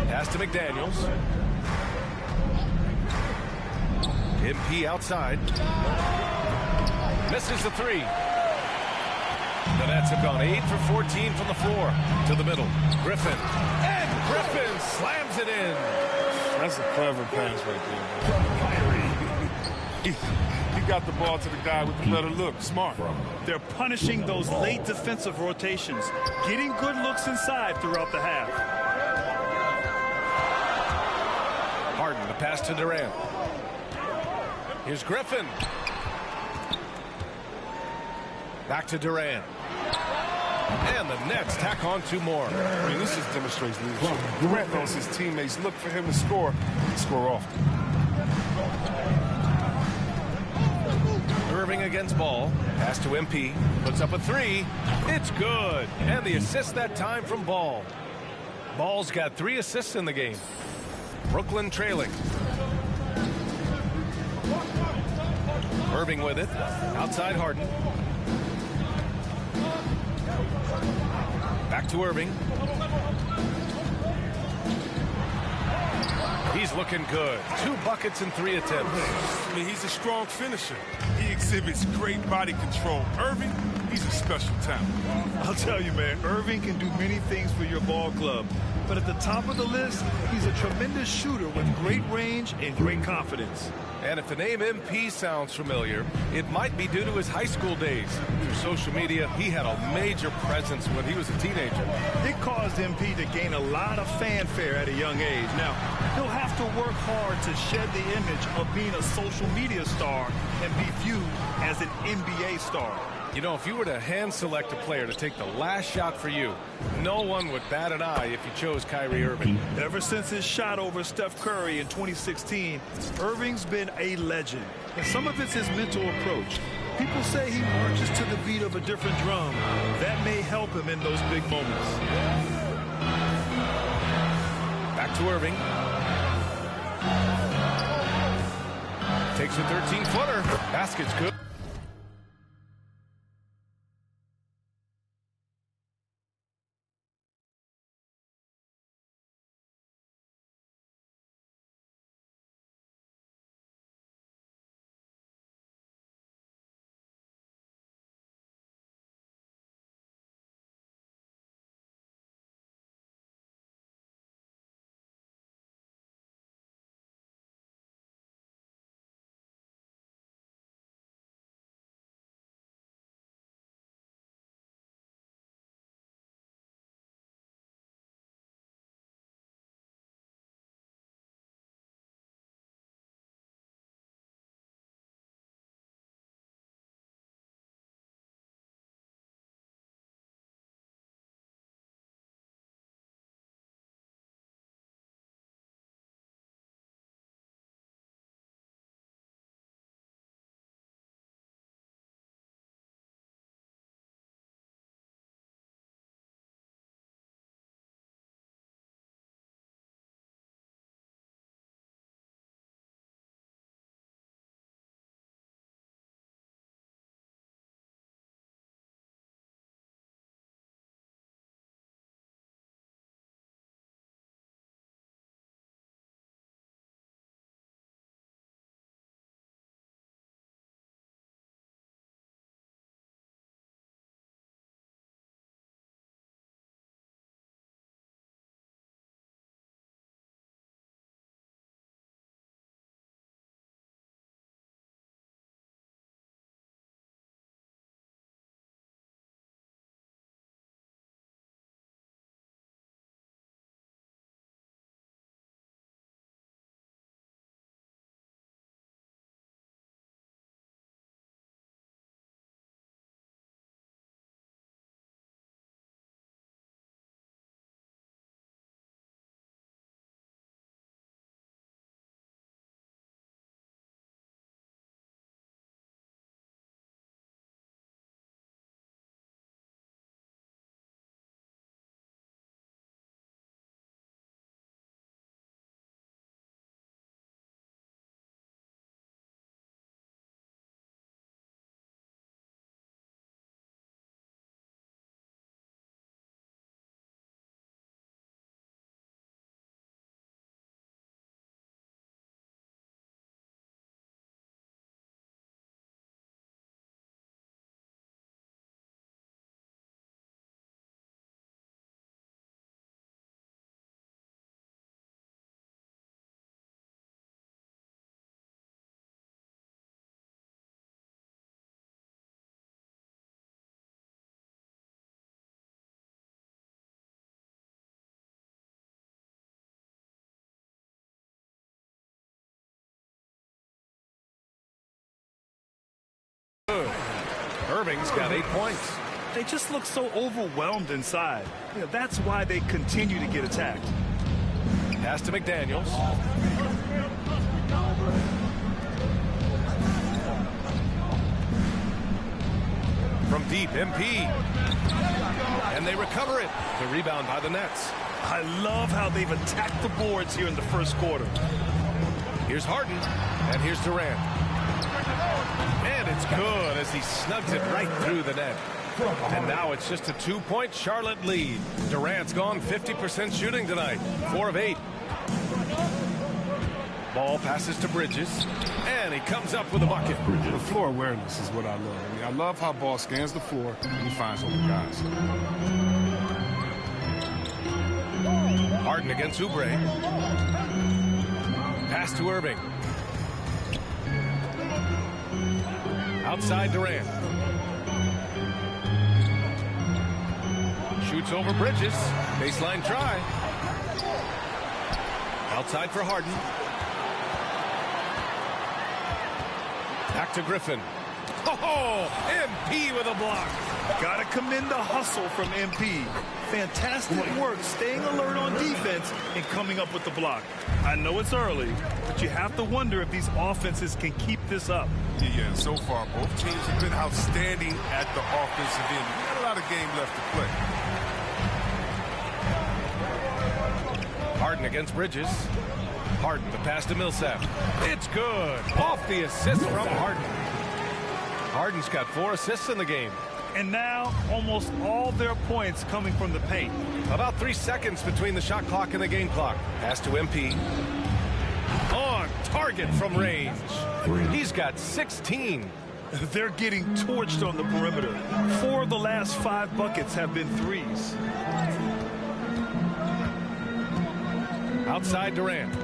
Pass to McDaniels. MP outside. Misses the three. The Nets have gone 8 for 14 from the floor. To the middle. Griffin. And Griffin slams it in. That's a clever pass right there. He got the ball to the guy with the better look. Smart. They're punishing those late defensive rotations, getting good looks inside throughout the half. Harden, the pass to Durant. Here's Griffin. Back to Durant. And the Nets tack on 2 more. I mean, this just demonstrates leadership. Durant knows his teammates look for him to score often. Irving against Ball. Pass to MP. Puts up a 3. It's good. And the assist that time from Ball. Ball's got 3 assists in the game. Brooklyn trailing. Irving with it. Outside Harden. Back to Irving. He's looking good. 2 buckets in 3 attempts. I mean, he's a strong finisher. He exhibits great body control. Irving, he's a special talent. I'll tell you, man, Irving can do many things for your ball club. But at the top of the list, he's a tremendous shooter with great range and great confidence. And if the name MP sounds familiar, it might be due to his high school days. Through social media, he had a major presence when he was a teenager. It caused MP to gain a lot of fanfare at a young age. Now, he'll have to work hard to shed the image of being a social media star and be viewed as an NBA star. You know, if you were to hand select a player to take the last shot for you, no one would bat an eye if you chose Kyrie Irving. Ever since his shot over Steph Curry in 2016, Irving's been a legend. And some of it's his mental approach. People say he marches to the beat of a different drum. That may help him in those big moments. Back to Irving. Takes a 13-footer. Basket's good. Irving's got 8 points. They just look so overwhelmed inside. You know, that's why they continue to get attacked. Pass to McDaniels. From deep, MP. And they recover it. The rebound by the Nets. I love how they've attacked the boards here in the first quarter. Here's Harden, and here's Durant. And it's good as he snugs it right through the net. And now it's just a 2-point Charlotte lead. Durant's gone 50% shooting tonight, 4 of 8. Ball passes to Bridges, and he comes up with a bucket. The floor awareness is what I love. I mean, I love how ball scans the floor and he finds open guys. Harden against Oubre. Pass to Irving. Outside Durant. Shoots over Bridges. Baseline try. Outside for Harden. Back to Griffin. Oh, MP with a block. Gotta commend the hustle from MP. Fantastic work staying alert on defense and coming up with the block. I know it's early, but you have to wonder if these offenses can keep this up. Yeah, and so far both teams have been outstanding at the offensive end. We've got a lot of game left to play. Harden against Bridges. Harden, the pass to Millsap. It's good. Off the assist from Harden. Harden's got 4 assists in the game. And now almost all their points coming from the paint. About 3 seconds between the shot clock and the game clock. Pass to MP. On target from range. He's got 16. They're getting torched on the perimeter. 4 of the last 5 buckets have been threes. Outside Durant.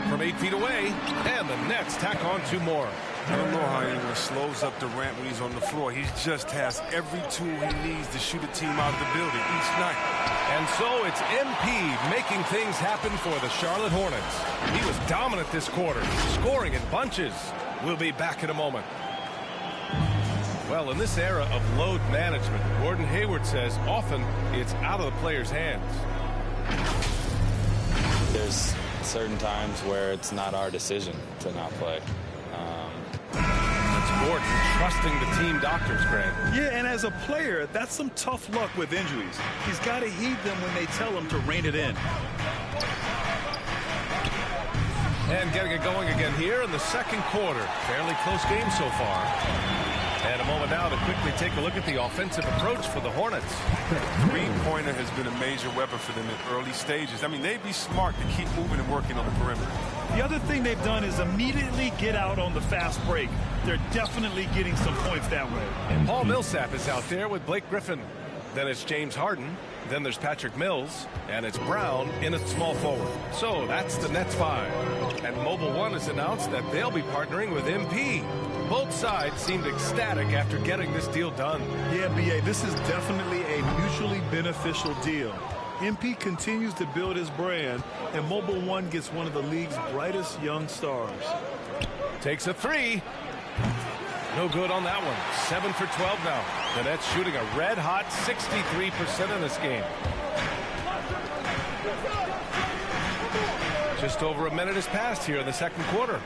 From 8 feet away, and the Nets tack on 2 more. I don't know how anyone slows up Durant when he's on the floor. He just has every tool he needs to shoot a team out of the building each night. And so it's MP making things happen for the Charlotte Hornets. He was dominant this quarter, scoring in bunches. We'll be back in a moment. Well, in this era of load management, Gordon Hayward says often it's out of the player's hands. There's certain times where it's not our decision to not play. That's Gordon trusting the team doctors, Grant. Yeah, and as a player, that's some tough luck with injuries. He's got to heed them when they tell him to rein it in. And getting it going again here in the second quarter. Fairly close game so far. And a moment now to quickly take a look at the offensive approach for the Hornets. Three-pointer has been a major weapon for them in early stages. I mean, they'd be smart to keep moving and working on the perimeter. The other thing they've done is immediately get out on the fast break. They're definitely getting some points that way. Paul Millsap is out there with Blake Griffin. Then it's James Harden. Then there's Patrick Mills. And it's Brown in at small forward. So that's the Nets 5. And Mobile One has announced that they'll be partnering with MP. Both sides seemed ecstatic after getting this deal done. Yeah, B.A., this is definitely a mutually beneficial deal. MP continues to build his brand, and Mobile One gets one of the league's brightest young stars. Takes a 3. No good on that one. 7 for 12 now. The Nets shooting a red-hot 63% in this game. Just over a minute has passed here in the second quarter.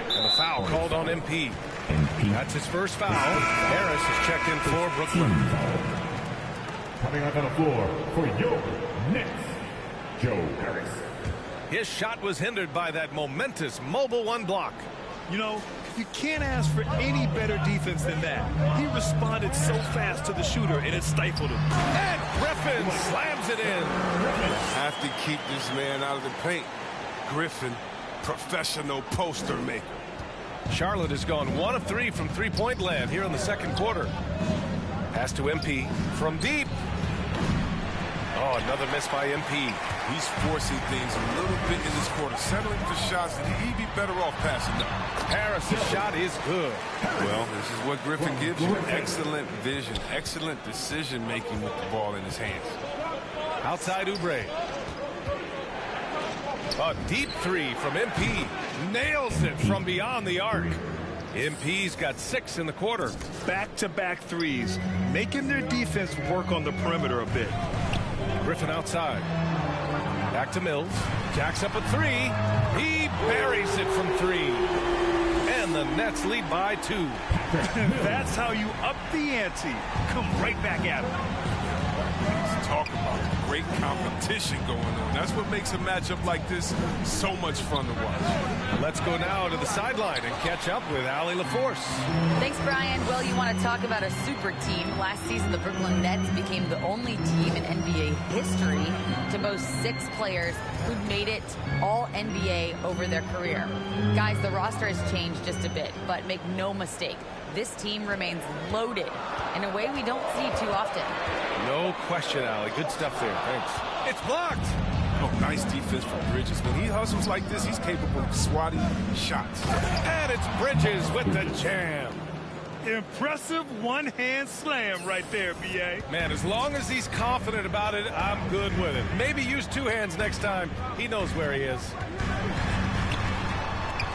And the foul called on MP. That's his first foul. Harris has checked in for Brooklyn. Coming out on the floor for your Nets, Joe Harris. His shot was hindered by that momentous Mobile One block. You know, you can't ask for any better defense than that. He responded so fast to the shooter, and it stifled him. And Griffin slams it in. Have to keep this man out of the paint. Griffin, professional poster maker. Charlotte has gone 1 of 3 from three-point land here in the second quarter. Pass to MP from deep. Oh, another miss by MP. He's forcing things a little bit in this quarter, settling for shots that he'd be better off passing them. Harris' shot is good. Well, this is what Griffin gives you. Excellent vision, excellent decision-making with the ball in his hands. Outside Oubre. A deep three from MP. Nails it from beyond the arc. MP's got 6 in the quarter. Back-to-back threes, making their defense work on the perimeter a bit. Griffin outside. Back to Mills. Jacks up a 3. He buries it from 3. And the Nets lead by 2. That's how you up the ante. Come right back at him. Let's talk about great competition going on. That's what makes a matchup like this so much fun to watch. Let's go now to the sideline and catch up with Allie LaForce. Thanks, Brian. Well, you want to talk about a super team. Last season, the Brooklyn Nets became the only team in NBA history to boast 6 players who made it all NBA over their career. Guys, the roster has changed just a bit, but make no mistake, this team remains loaded in a way we don't see too often. No question, Allie. Good stuff there. Thanks. It's blocked. Oh, nice defense from Bridges. When he hustles like this, he's capable of swatting shots. And it's Bridges with the jam. Impressive one-hand slam right there, B.A. Man, as long as he's confident about it, I'm good with it. Maybe use 2 hands next time. He knows where he is.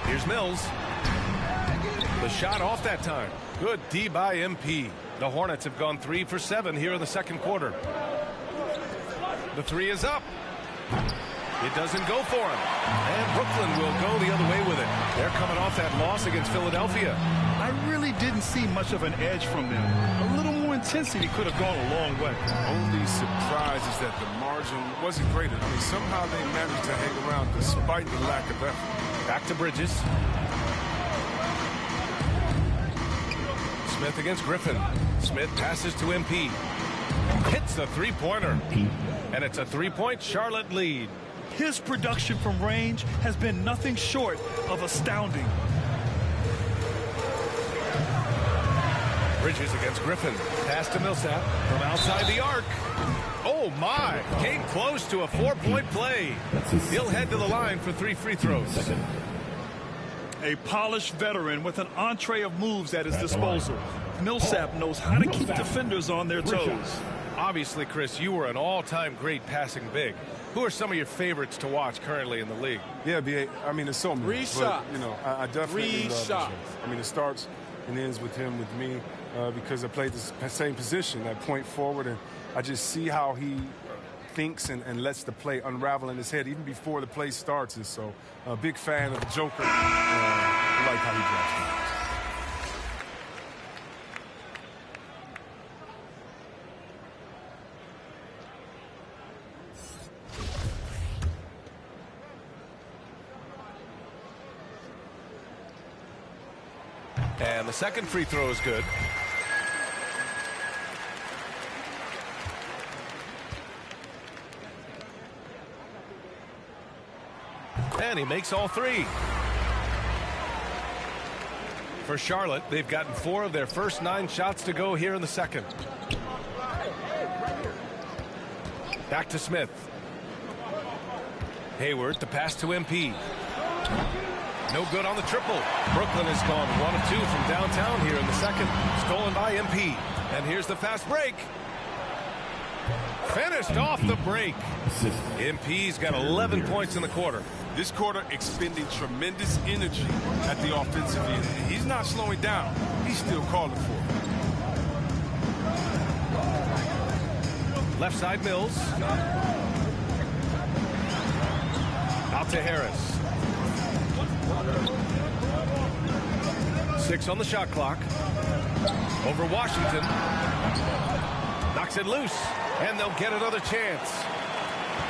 Here's Mills. The shot off that time. Good D by MP. The Hornets have gone 3 for 7 here in the second quarter. The 3 is up. It doesn't go for him. And Brooklyn will go the other way with it. They're coming off that loss against Philadelphia. I really didn't see much of an edge from them. A little more intensity could have gone a long way. Only surprise is that the margin wasn't great. I mean, somehow they managed to hang around despite the lack of effort. Back to Bridges. Smith against Griffin. Smith passes to MP. Hits a 3-pointer. And it's a 3-point Charlotte lead. His production from range has been nothing short of astounding. Bridges against Griffin. Pass to Millsap from outside the arc. Oh, my. Came close to a 4-point play. He'll head to the line for 3 free throws. A polished veteran with an entree of moves at his disposal. Millsap knows how to keep defenders on their toes. Obviously, Chris, you were an all-time great passing big. Who are some of your favorites to watch currently in the league? Yeah, B.A., I mean, there's so many. Reshot. You know, I definitely love Reshot. I mean, it starts and ends with him, with me, because I played the same position, that point forward, and I just see how he thinks and lets the play unravel in his head even before the play starts. And so, a big fan of the Joker. I like how he drafts him. And the second free throw is good. And he makes all 3. For Charlotte, they've gotten 4 of their first 9 shots to go here in the second. Back to Smith. Hayward, the pass to MP. No good on the triple. Brooklyn has gone 1 of 2 from downtown here in the second. Stolen by MP. And here's the fast break. Finished off the break. MP's got 11 points in the quarter. This quarter expending tremendous energy at the offensive end. He's not slowing down. He's still calling for it. Left side Mills. Out to Harris. 6 on the shot clock. Over Washington. Knocks it loose. And they'll get another chance.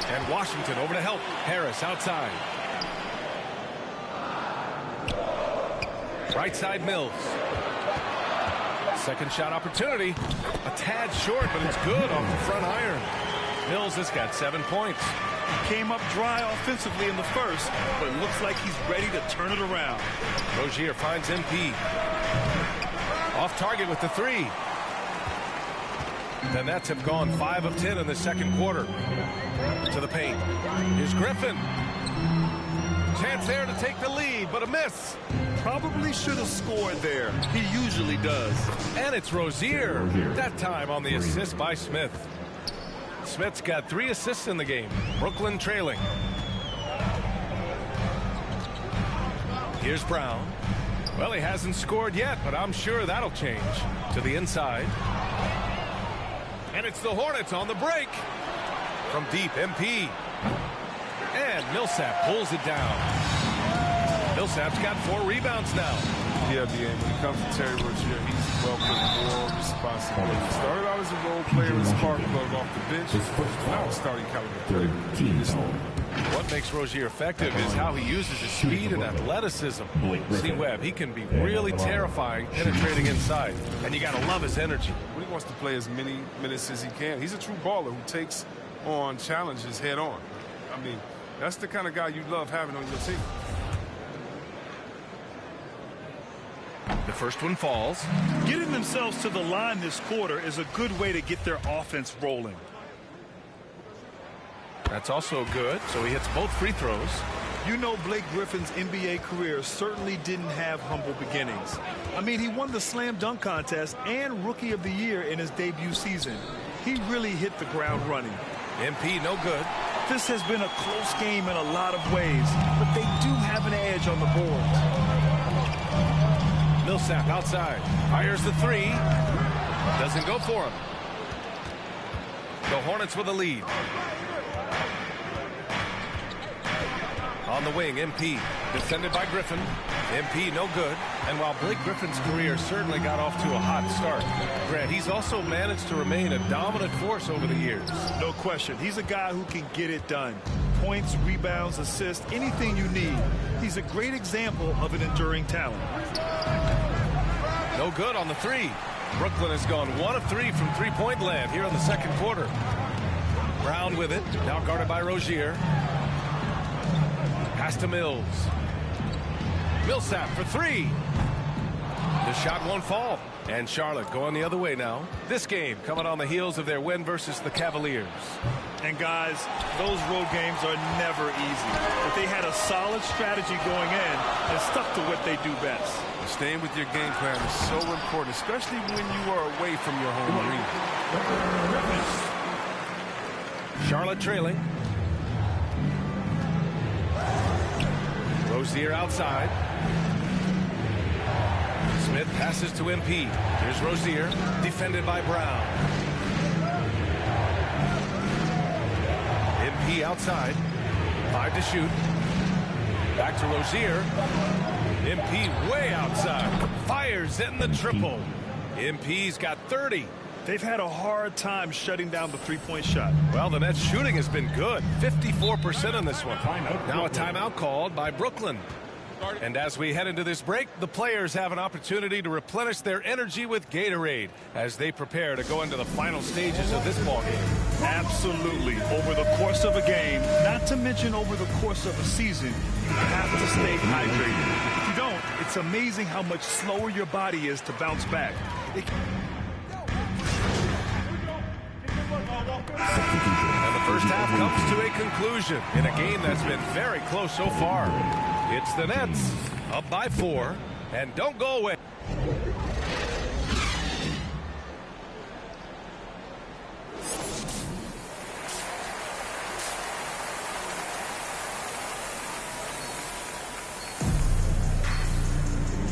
And Washington over to help. Harris outside. Right side Mills. Second shot opportunity. A tad short, but it's good off the front iron. Mills has got 7 points. Came up dry offensively in the first, but looks like he's ready to turn it around. Rozier finds MP. Off target with the 3. The Nets have gone 5 of 10 in the second quarter. To the paint. Here's Griffin. Chance there to take the lead, but a miss. Probably should have scored there. He usually does. And it's Rozier. That time on the assist by Smith. Smith's got 3 assists in the game. Brooklyn trailing. Here's Brown. Well, he hasn't scored yet, but I'm sure that'll change. To the inside. And it's the Hornets on the break. From deep, MP. And Millsap pulls it down. Millsap's got 4 rebounds now. Yeah, when it comes to Terry Rozier, he's welcomed more responsibility. Started out as a role player in spark plug off the bench. Now he's starting caliber 13. What makes Rozier effective is how he uses his speed and athleticism. See Webb, he can be really terrifying penetrating inside, and you got to love his energy. He wants to play as many minutes as he can. He's a true baller who takes on challenges head on. I mean, that's the kind of guy you love having on your team. The first one falls. Getting themselves to the line this quarter is a good way to get their offense rolling. That's also good, so he hits both free throws. You know, Blake Griffin's NBA career certainly didn't have humble beginnings. I mean, he won the slam dunk contest and Rookie of the Year in his debut season. He really hit the ground running. MP no good. This has been a close game in a lot of ways, but they do have an edge on the board. Millsap outside. Fires the 3. Doesn't go for him. The Hornets with a lead. On the wing, MP. Defended by Griffin. MP no good. And while Blake Griffin's career certainly got off to a hot start, Grant, he's also managed to remain a dominant force over the years. No question. He's a guy who can get it done. Points, rebounds, assists, anything you need. He's a great example of an enduring talent. No good on the 3. Brooklyn has gone 1 of 3 from three-point land here in the second quarter. Brown with it. Now guarded by Rozier. Pass to Mills. Millsap for 3. The shot won't fall. And Charlotte going the other way now. This game coming on the heels of their win versus the Cavaliers. And guys, those road games are never easy. But they had a solid strategy going in and stuck to what they do best. Staying with your game plan is so important, especially when you are away from your home arena. Charlotte trailing. Rozier outside. Smith passes to MP. Here's Rozier, defended by Brown. MP outside. 5 to shoot. Back to Rozier. MP way outside. Fires in the triple. MP's got 30. They've had a hard time shutting down the three-point shot. Well, the Nets shooting has been good. 54% in this one. Now a timeout called by Brooklyn. And as we head into this break, the players have an opportunity to replenish their energy with Gatorade as they prepare to go into the final stages of this ballgame. Absolutely. Over the course of a game, not to mention over the course of a season, you have to stay hydrated. If you don't, it's amazing how much slower your body is to bounce back. And the first half comes to a conclusion in a game that's been very close so far. It's the Nets up by 4, and don't go away.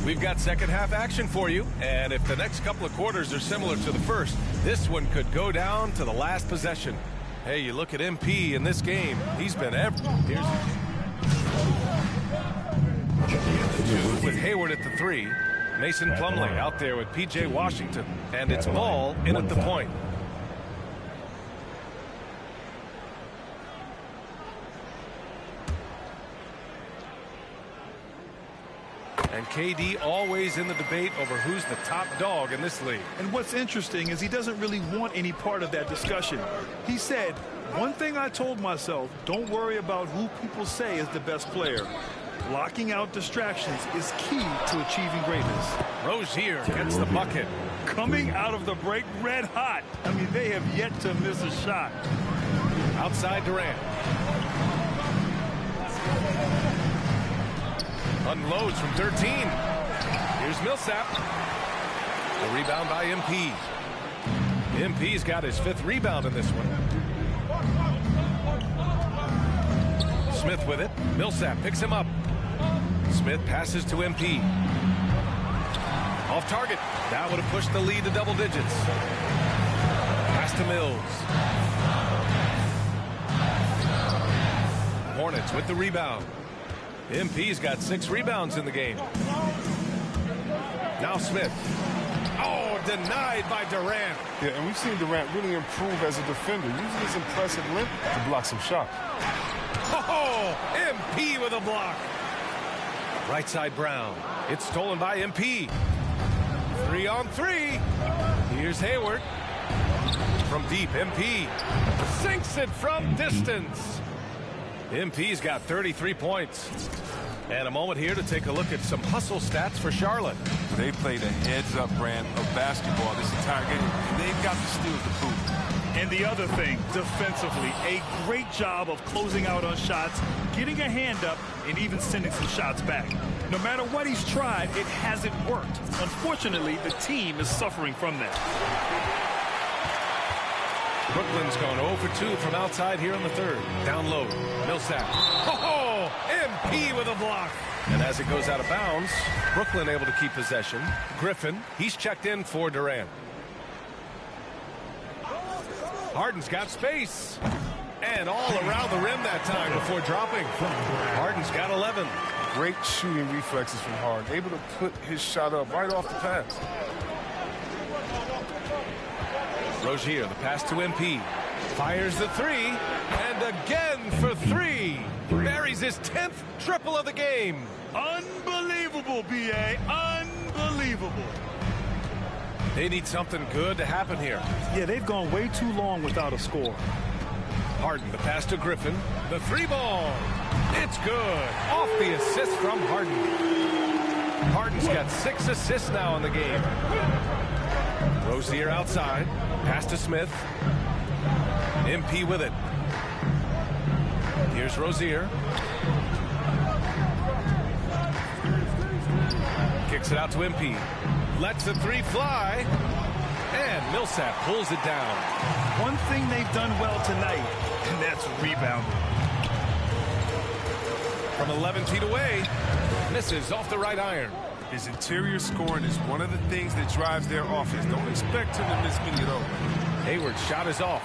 We've got second half action for you, and if the next couple of quarters are similar to the first, this one could go down to the last possession. Hey, you look at MP in this game, he's been here's with Hayward at the 3. Mason Plumlee out there with P.J. Washington, and it's Ball in at the point. And KD always in the debate over who's the top dog in this league. And what's interesting is he doesn't really want any part of that discussion. He said, one thing I told myself, don't worry about who people say is the best player. Blocking out distractions is key to achieving greatness. Rozier gets the bucket. Coming out of the break red hot. I mean, they have yet to miss a shot. Outside Durant. Unloads from 13. Here's Millsap. The rebound by MP. MP's got his 5th rebound in this one. Smith with it. Millsap picks him up. Smith passes to MP. Off target. That would have pushed the lead to double digits. Pass to Mills. Hornets with the rebound. MP's got 6 rebounds in the game. Now Smith. Oh, denied by Durant. Yeah, and we've seen Durant really improve as a defender, using his impressive length to block some shots. Oh, MP with a block. Right side Brown. It's stolen by MP. 3-on-3. Here's Hayward. From deep, MP sinks it from distance. MP's got 33 points. And a moment here to take a look at some hustle stats for Charlotte. They played a heads-up brand of basketball this entire game, and they've got the steals to prove it. And the other thing, defensively, a great job of closing out on shots, getting a hand up, and even sending some shots back. No matter what he's tried, it hasn't worked. Unfortunately, the team is suffering from that. Brooklyn's gone 0 for 2 from outside here in the third. Down low, Millsap. Oh, MP with a block. And as it goes out of bounds, Brooklyn able to keep possession. Griffin, he's checked in for Durant. Harden's got space. And all around the rim that time before dropping. Harden's got 11. Great shooting reflexes from Harden. Able to put his shot up right off the pass. Rozier, the pass to MP. Fires the 3. And again for 3. Buries his 10th triple of the game. Unbelievable, B.A. Unbelievable. They need something good to happen here. Yeah, they've gone way too long without a score. Harden, the pass to Griffin. The 3-ball. It's good. Off the assist from Harden. Harden's got 6 assists now in the game. Rozier outside. Pass to Smith. MP with it. Here's Rozier. Kicks it out to MP. Lets the 3 fly. And Millsap pulls it down. One thing they've done well tonight, and that's rebounding. From 11 feet away, misses off the right iron. His interior scoring is one of the things that drives their offense. Don't expect him to miss many of those. Hayward's shot is off.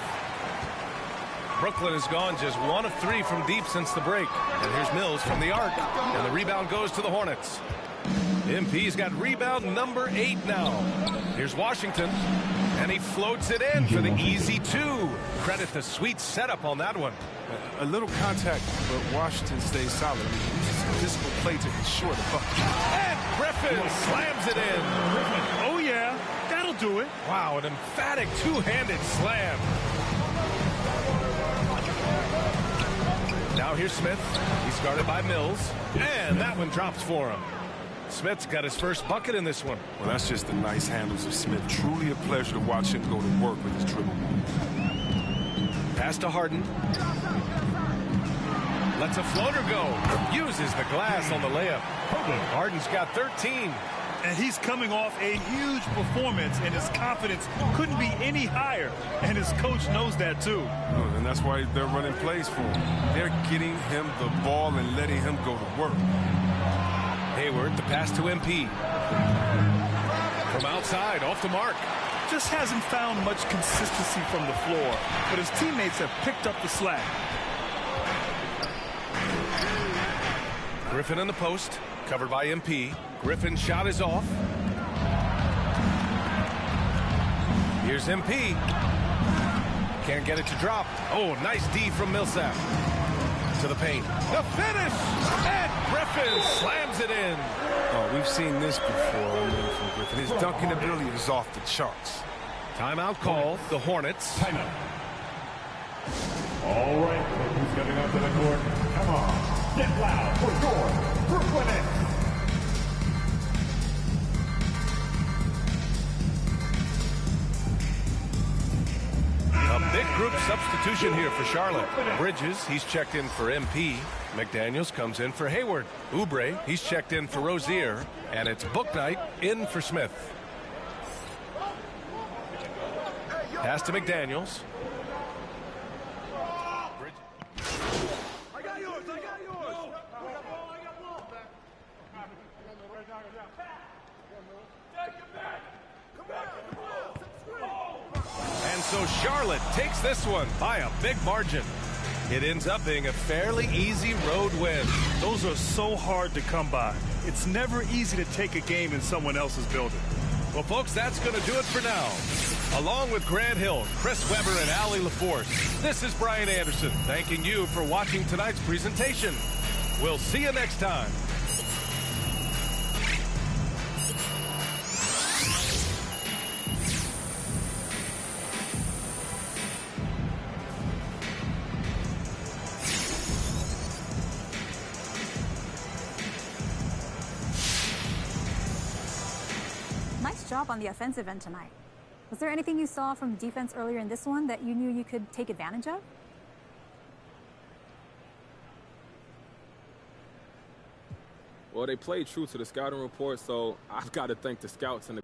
Brooklyn has gone just 1 of 3 from deep since the break. And here's Mills from the arc. And the rebound goes to the Hornets. MP's got rebound number 8 now. Here's Washington. And he floats it in for the easy 2. Credit the sweet setup on that one. A little contact, but Washington stays solid. I mean, he uses some physical play to ensure the bucket. And Griffin slams it in. Oh, yeah. That'll do it. Wow, an emphatic two-handed slam. Now here's Smith. He's guarded by Mills. And that one drops for him. Smith's got his first bucket in this one. Well, that's just the nice handles of Smith. Truly a pleasure to watch him go to work with his dribble. Pass to Harden. Lets a floater go. Uses the glass on the layup. Harden's got 13. And he's coming off a huge performance, and his confidence couldn't be any higher. And his coach knows that, too. And that's why they're running plays for him. They're getting him the ball and letting him go to work. Hayward, the pass to MP. From outside, off the mark. Just hasn't found much consistency from the floor, but his teammates have picked up the slack. Griffin in the post, covered by MP. Griffin's shot is off. Here's MP. Can't get it to drop. Oh, nice D from Millsap. To the paint. The finish! And Griffin slams it in. Oh, we've seen this before from Griffin. His dunking ability is off the charts. Timeout call, the Hornets. Timeout. All right, who's coming up to the court? Come on, get loud for your Brooklyn Nets. A big group substitution here for Charlotte. Bridges, he's checked in for MP. McDaniels comes in for Hayward. Oubre, he's checked in for Rozier. And it's Bouknight in for Smith. Pass to McDaniels. And so Charlotte takes this one by a big margin. It ends up being a fairly easy road win. Those are so hard to come by. It's never easy to take a game in someone else's building. Well, folks, that's going to do it for now. Along with Grant Hill, Chris Webber, and Allie LaForce, this is Brian Anderson thanking you for watching tonight's presentation. We'll see you next time. Nice job on the offensive end tonight. Was there anything you saw from defense earlier in this one that you knew you could take advantage of? Well, they played true to the scouting report, so I've got to thank the scouts and the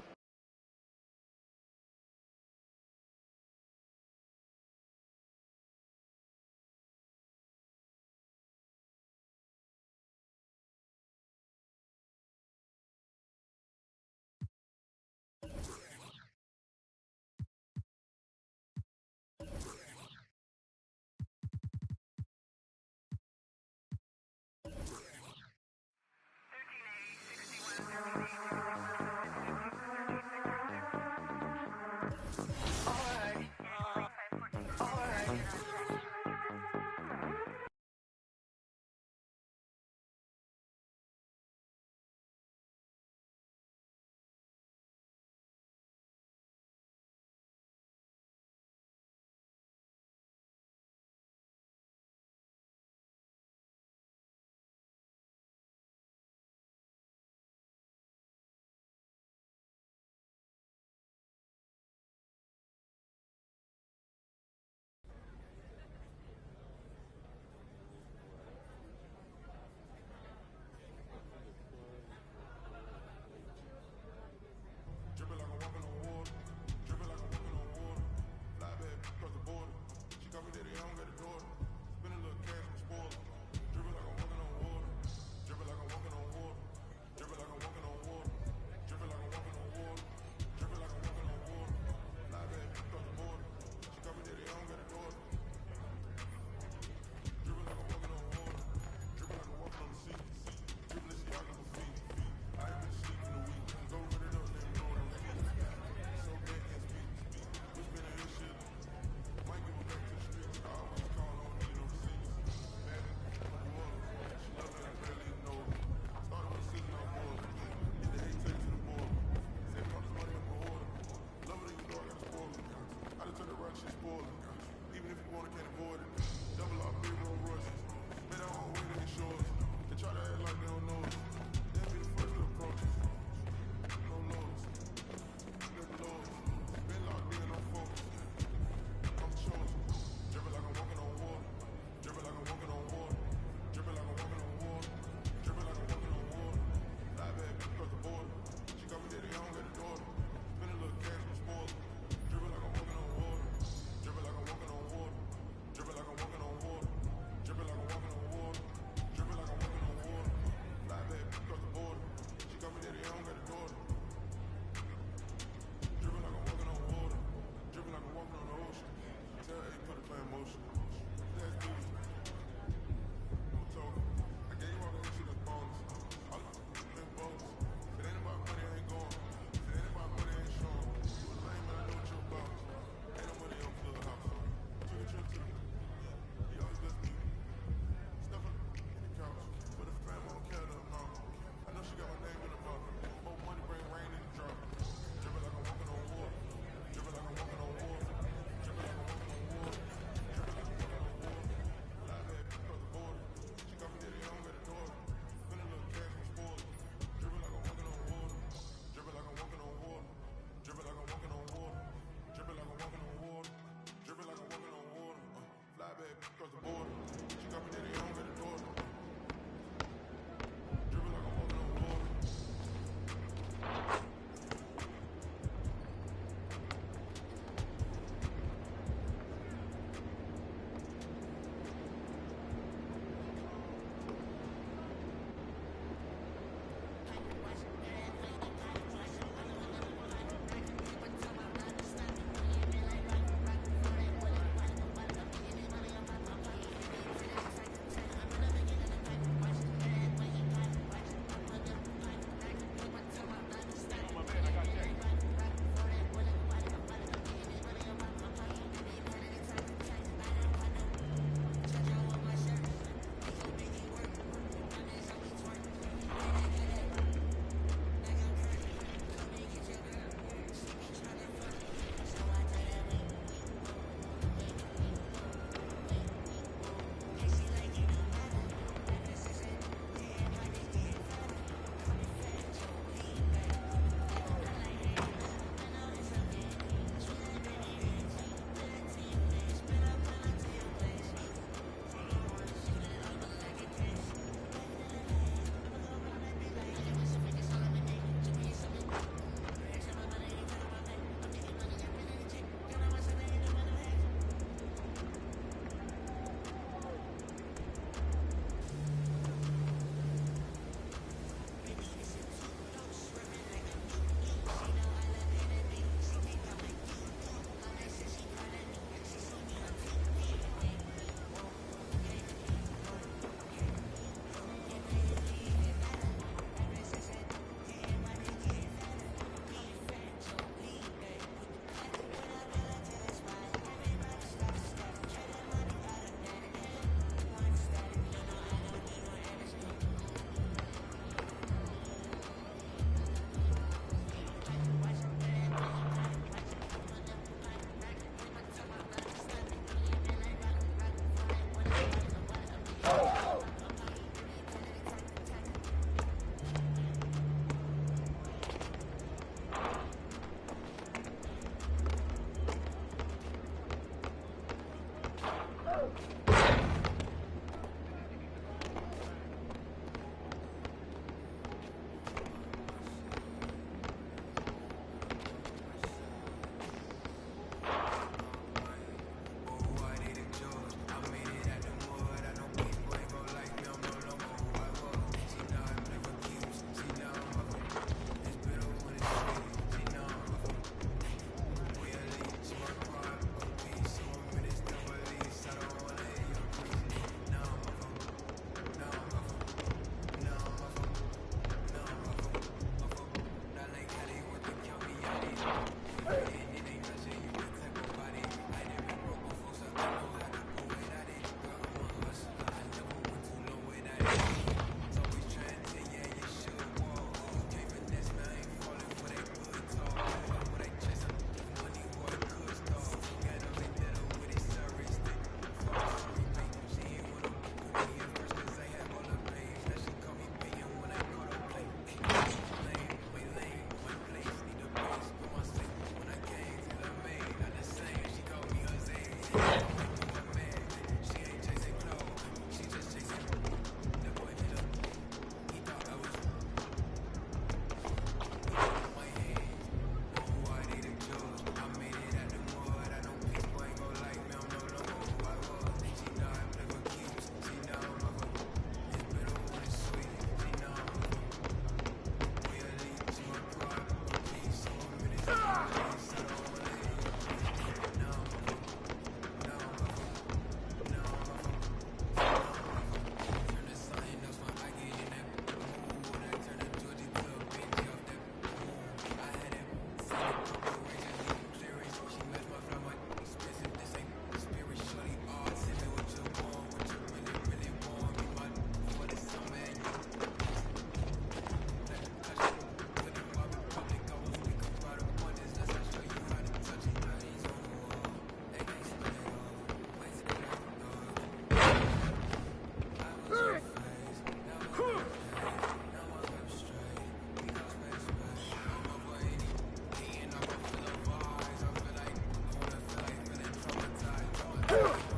Ugh!